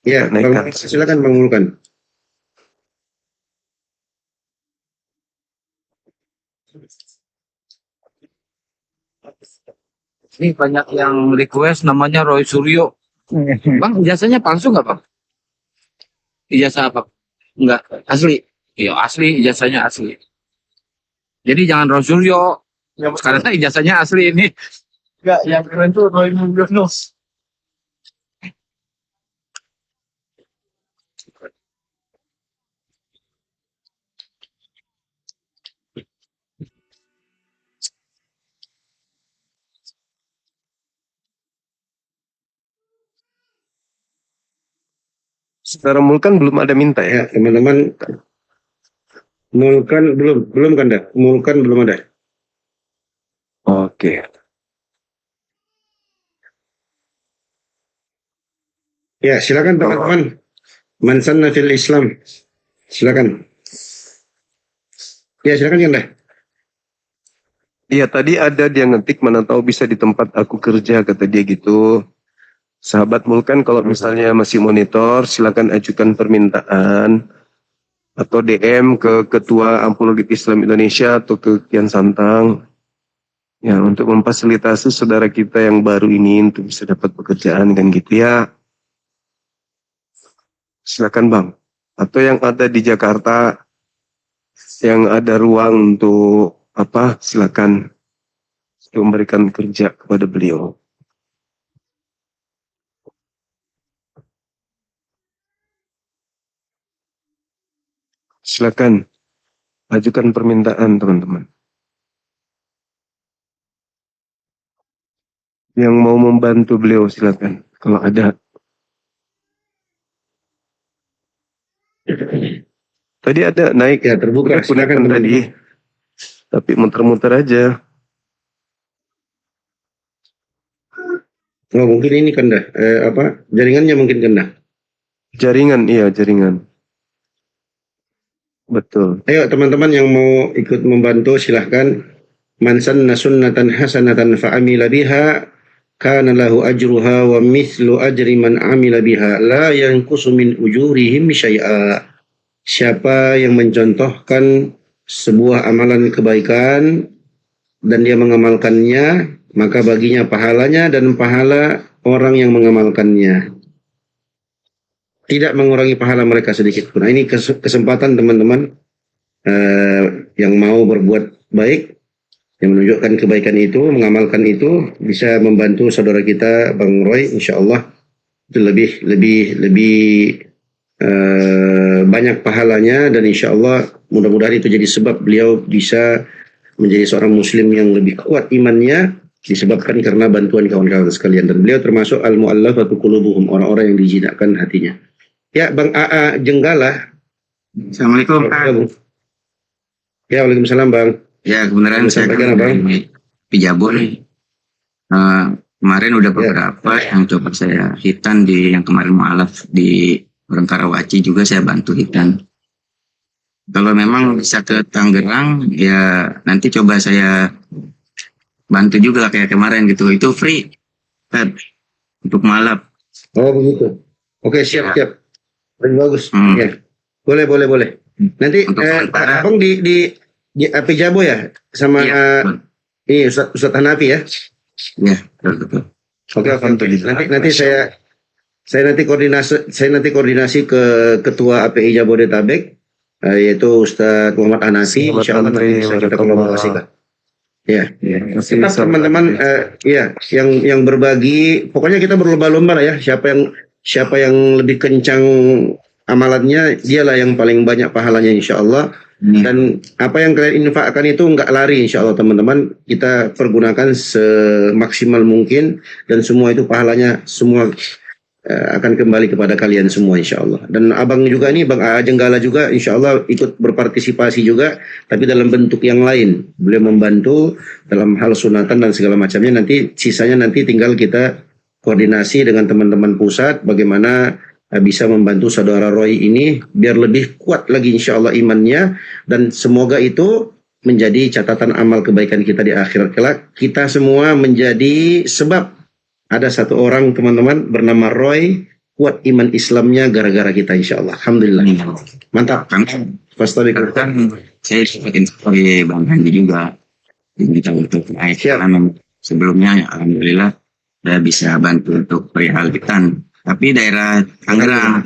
Ya, Bang, silakan Bang Mulkan. ini banyak yang request namanya Roy Suryo. Bang, ijazahnya palsu nggak Bang? Ijazah apa? Enggak, asli. Iya, asli, ijazahnya asli. Jadi jangan Roy Suryo. Karena ijazahnya asli ini. enggak, yang keren tuh Roy Mulyono. Saudara Mulkan belum ada minta ya? Ya, teman-teman. Mulkan belum Kanda. Mulkan belum ada. Oke. Ya, silakan teman-teman. Man sanna fil Islam. Silakan. Ya, silakan Kanda. Iya, tadi ada dia ngetik, mana tahu bisa di tempat aku kerja, kata dia gitu. Sahabat Mulkan kalau misalnya masih monitor, silakan ajukan permintaan atau DM ke Ketua Apologet Islam Indonesia atau ke Kian Santang. Ya, untuk memfasilitasi saudara kita yang baru ini untuk bisa dapat pekerjaan kan gitu ya. Silakan Bang. Atau yang ada di Jakarta yang ada ruang untuk apa? Silakan untuk memberikan kerja kepada beliau. Silakan ajukan permintaan teman-teman. Yang mau membantu beliau silakan kalau ada. Tadi ada naik Ya, terbuka. silakan Silakan tadi. Tapi muter-muter aja. Oh, mungkin ini Kanda. Apa? Jaringannya mungkin Kanda. Jaringan, iya jaringan. Betul. Ayo teman-teman yang mau ikut membantu silahkan. Man sanna sunnatan hasanatan fa'amila biha kana lahu ajruha wa mithlu ajri man amila biha la yanqusu min ujurihim syai'a. Siapa yang mencontohkan sebuah amalan kebaikan dan dia mengamalkannya, maka baginya pahalanya dan pahala orang yang mengamalkannya. Tidak mengurangi pahala mereka sedikit pun. Nah, ini kesempatan teman-teman yang mau berbuat baik, yang menunjukkan kebaikan itu, mengamalkan itu, bisa membantu saudara kita Bang Roy, insya Allah itu lebih banyak pahalanya, dan insya Allah mudah-mudahan itu jadi sebab beliau bisa menjadi seorang muslim yang lebih kuat imannya, disebabkan karena bantuan kawan-kawan sekalian. Dan beliau termasuk al-mu'allafatu qulubuhum, orang-orang yang dijinakkan hatinya. Ya, Bang AA Jenggala. Assalamualaikum, Pak. Ya, waalaikumsalam, Bang. Ya, kebenaran saya kan dari Pijabon. Kemarin udah beberapa yang coba saya hitan di yang kemarin mualaf di orang Karawaci juga saya bantu hitan. Kalau memang bisa ke Tangerang, ya nanti coba saya bantu juga kayak kemarin gitu. Itu free, Ted, untuk mualaf. Oh begitu. Oke, siap. Lebih bagus. Ya. Boleh. Nanti Abang di AP Jabo ya sama ini Ustaz Hanafi ya. Ya, betul. Oke. Nanti saya nanti koordinasi ke Ketua API Jabodetabek, yaitu Ustaz Muhammad Hanafi. Insyaallah nanti bisa kita kolaborasikan. Ya. Tetap teman-teman yang berbagi, pokoknya kita berlomba-lomba lah ya. Siapa yang lebih kencang amalannya, dialah yang paling banyak pahalanya insyaallah. Dan apa yang kalian infakkan itu nggak lari insyaallah teman-teman. Kita pergunakan semaksimal mungkin, dan semua itu pahalanya semua akan kembali kepada kalian semua insyaallah. Dan abang juga nih, Bang A Jenggala juga insyaallah ikut berpartisipasi juga, tapi dalam bentuk yang lain. Beliau membantu dalam hal sunatan dan segala macamnya. Nanti sisanya nanti tinggal kita koordinasi dengan teman-teman pusat bagaimana bisa membantu saudara Roy ini biar lebih kuat lagi insyaallah imannya, dan semoga itu menjadi catatan amal kebaikan kita di akhirat kelak. Kita semua menjadi sebab ada satu orang teman-teman bernama Roy kuat iman Islamnya gara-gara kita insyaallah. Alhamdulillah. Mantap. Kan saya dapat info dari Bang Handi juga yang kita untuk sebelumnya ya, alhamdulillah saya bisa bantu untuk perihal hitan. Tapi daerah Tangerang,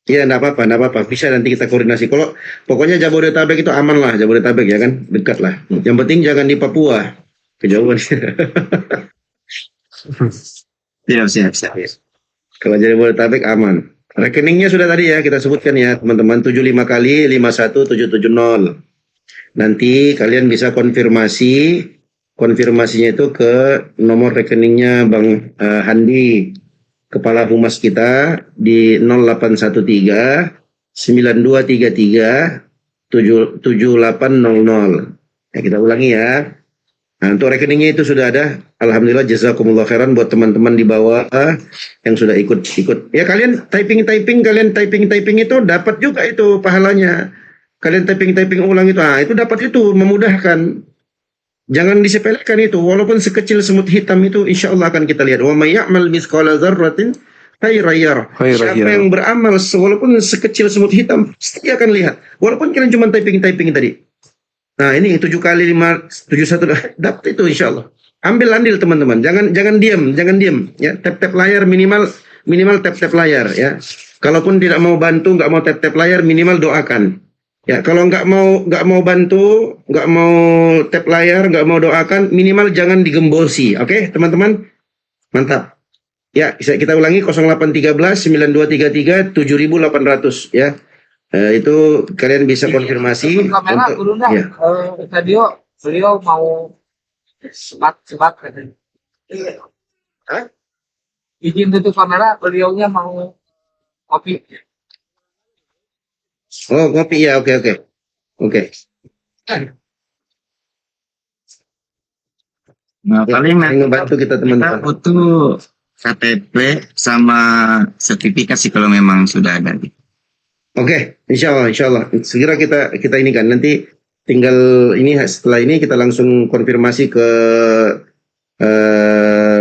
Iya, enggak apa-apa. Bisa nanti kita koordinasi. Kalau pokoknya Jabodetabek itu aman lah, Jabodetabek ya kan, dekat lah. Yang penting jangan di Papua, kejauhan. Siap. Kalau Jabodetabek aman. Rekeningnya sudah tadi ya kita sebutkan ya teman-teman, 75 kali 51770. Nanti kalian bisa konfirmasinya itu ke nomor rekeningnya Bang Handi, Kepala Humas kita, di 0813 9233 7800. Ya, kita ulangi ya. Nah, untuk rekeningnya itu sudah ada. Alhamdulillah, jazakumullah khairan buat teman-teman di bawah yang sudah ikut. Ya, kalian typing itu dapat juga itu pahalanya. Kalian typing ulang itu, itu dapat, itu memudahkan. Jangan disepelekan itu, walaupun sekecil semut hitam itu insya Allah akan kita lihat. Wa may ya'mal mithqala dzarratin khairan yarah. Siapa yang beramal walaupun sekecil semut hitam pasti akan lihat. Walaupun kalian cuma typing tadi. Nah, ini 7 kali 5 71 dapat itu insya Allah. Ambil andil teman-teman. Jangan diam. Ya, tap layar, minimal tap layar ya. Kalaupun tidak mau bantu, nggak mau tap layar, minimal doakan. Ya, kalau nggak mau bantu, nggak mau tap layar, nggak mau doakan, minimal jangan digembosi. Oke, teman-teman? Mantap. Ya, kita ulangi 0813 9233 7800 ya. Itu kalian bisa konfirmasi. Kamera dulu dah. Ya. Tadi beliau mau sebat katanya. Hah? Izin tutup kamera, beliaunya mau kopi. Oh, kopi ya, oke. Nah, paling Yang membantu kita kita teman-teman. butuh KTP sama sertifikat sih kalau memang sudah ada. Oke, insya Allah. Segera kita ini kan nanti tinggal ini setelah ini kita langsung konfirmasi ke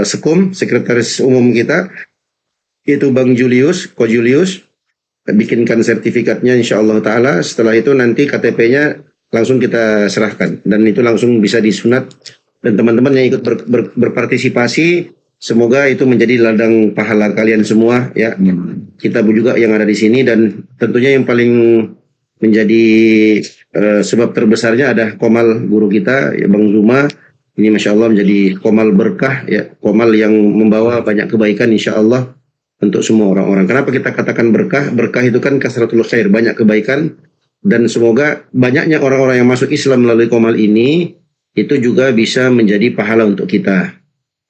Sekum, Sekretaris Umum kita, itu Bang Julius, Ko Julius, bikinkan sertifikatnya insya Allah Ta'ala. Setelah itu nanti KTP-nya langsung kita serahkan dan itu langsung bisa disunat, dan teman-teman yang ikut berpartisipasi semoga itu menjadi ladang pahala kalian semua ya. Kita juga yang ada di sini, dan tentunya yang paling menjadi sebab terbesarnya ada Komal guru kita ya, Bang Zuma. Ini Masya Allah menjadi Komal berkah ya, Komal yang membawa banyak kebaikan insya Allah untuk semua orang-orang. Kenapa kita katakan berkah? Berkah itu kan kasratul khair, banyak kebaikan, dan semoga banyaknya orang-orang yang masuk Islam melalui Komal ini itu juga bisa menjadi pahala untuk kita.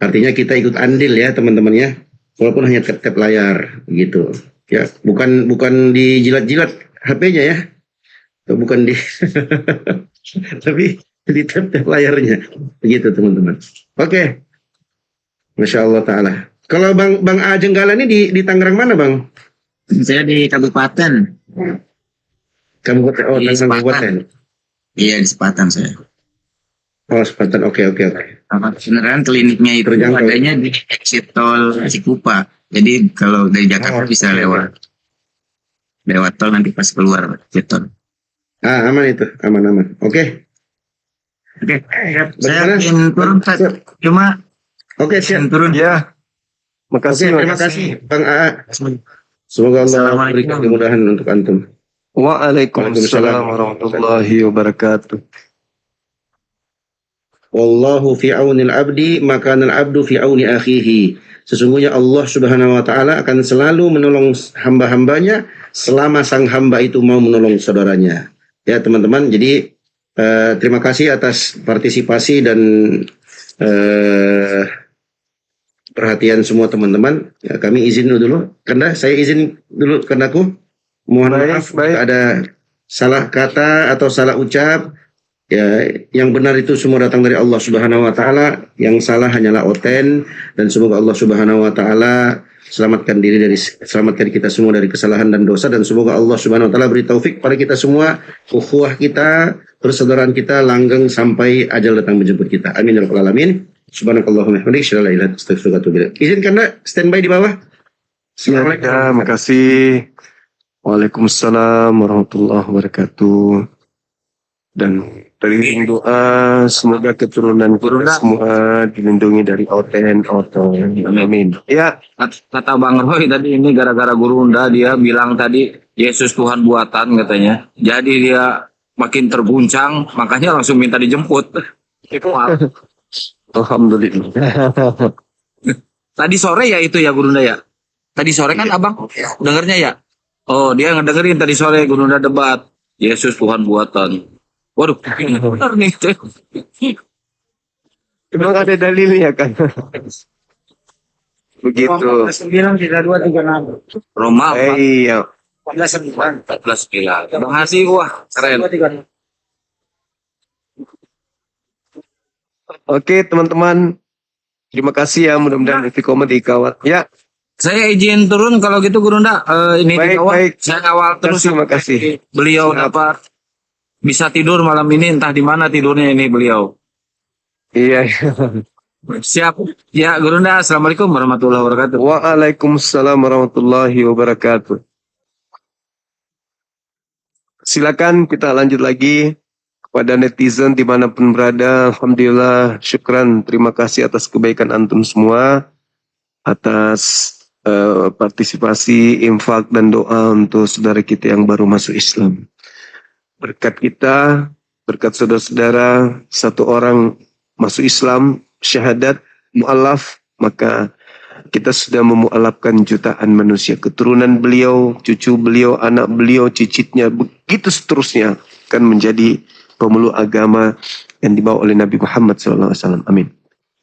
Artinya kita ikut andil ya teman-teman ya, walaupun hanya tap-tap layar gitu ya, bukan dijilat-jilat HP-nya ya, bukan di tapi di tap-tap layarnya begitu teman-teman. Oke. Masya Allah Ta'ala. Kalau Bang A Jenggala ini di Tangerang mana Bang? Saya di Kabupaten. Kabupaten, oh Di Tangerang Sepatan. Kabupaten. Iya di Sepatan saya. Oh Sepatan, oke. Beneran kliniknya itu Terjangkau. adanya di exit tol Cikupa. Jadi kalau dari Jakarta bisa lewat tol nanti pas keluar exit tol. Aman itu, aman. Oke. Oke, Bagaimana? saya ingin turun Pak. Cuma Oke, siap. turun. Ya. Oke, Makasih. terima kasih Bang AA. Semoga Allah Assalamualaikum. berikan kemudahan untuk antum. Waalaikumsalam warahmatullahi wabarakatuh. Wallahu fi aunil abdi, maka abdu fi auni akhihi. Sesungguhnya Allah Subhanahu wa taala akan selalu menolong hamba-hambanya selama sang hamba itu mau menolong saudaranya. Ya, teman-teman, jadi terima kasih atas partisipasi dan perhatian semua teman-teman. Ya, kami izin dulu. Saya izin dulu Kandaku. Mohon maaf jika ada salah kata atau salah ucap. Ya, yang benar itu semua datang dari Allah Subhanahu wa taala, yang salah hanyalah Oten, dan semoga Allah Subhanahu wa taala selamatkan kita semua dari kesalahan dan dosa, dan semoga Allah Subhanahu wa taala beri taufik pada kita semua, ukhuwah kita, persaudaraan kita langgeng sampai ajal datang menjemput kita. Amin ya rabbal alamin. Subhanakallahumma wa bihamdika asyhadu an la ilaha illa anta astaghfiruka wa atubu ilaik. Izinkan standby di bawah. Assalamualaikum. Ya, makasih. Waalaikumsalam warahmatullahi wabarakatuh. Dan dari doa semoga keturunan kita semua dilindungi dari Oten. Amin. Ya, Kata Bang Roy tadi ini gara-gara guru Unda dia bilang tadi Yesus Tuhan buatan katanya. Jadi dia makin terguncang, makanya langsung minta dijemput. Itu alhamdulillah. tadi sore ya itu ya guru Unda ya. Tadi sore kan Abang dengernya ya. Oh, dia ngedengerin tadi sore guru Unda debat Yesus Tuhan buatan. Waduh, benar nih. Emang ada dalilnya kan? Begitu. 93236. Roma Iya. 14 14 Bang Hasi, wah keren. Oke, teman-teman. Terima kasih ya, mudah-mudahan istiqomah dikawal. Ya, Saya izin turun kalau gitu guru Unda. Ini Baik, dikawal. baik. Saya kawal terus Terima sampai kasih. beliau Siap. dapat bisa tidur malam ini, entah di mana tidurnya ini beliau. iya. Siap. Ya, Guru Unda, Assalamualaikum warahmatullahi wabarakatuh. Waalaikumsalam warahmatullahi wabarakatuh. Silakan kita lanjut lagi kepada netizen dimanapun berada. Alhamdulillah, syukran, terima kasih atas kebaikan antum semua, atas partisipasi, infak dan doa untuk saudara kita yang baru masuk Islam. Berkat kita, berkat saudara-saudara, satu orang masuk Islam, syahadat, mu'alaf, maka kita sudah memu'alafkan jutaan manusia. Keturunan beliau, cucu beliau, anak beliau, cicitnya, begitu seterusnya akan menjadi pemeluk agama yang dibawa oleh Nabi Muhammad SAW. Amin.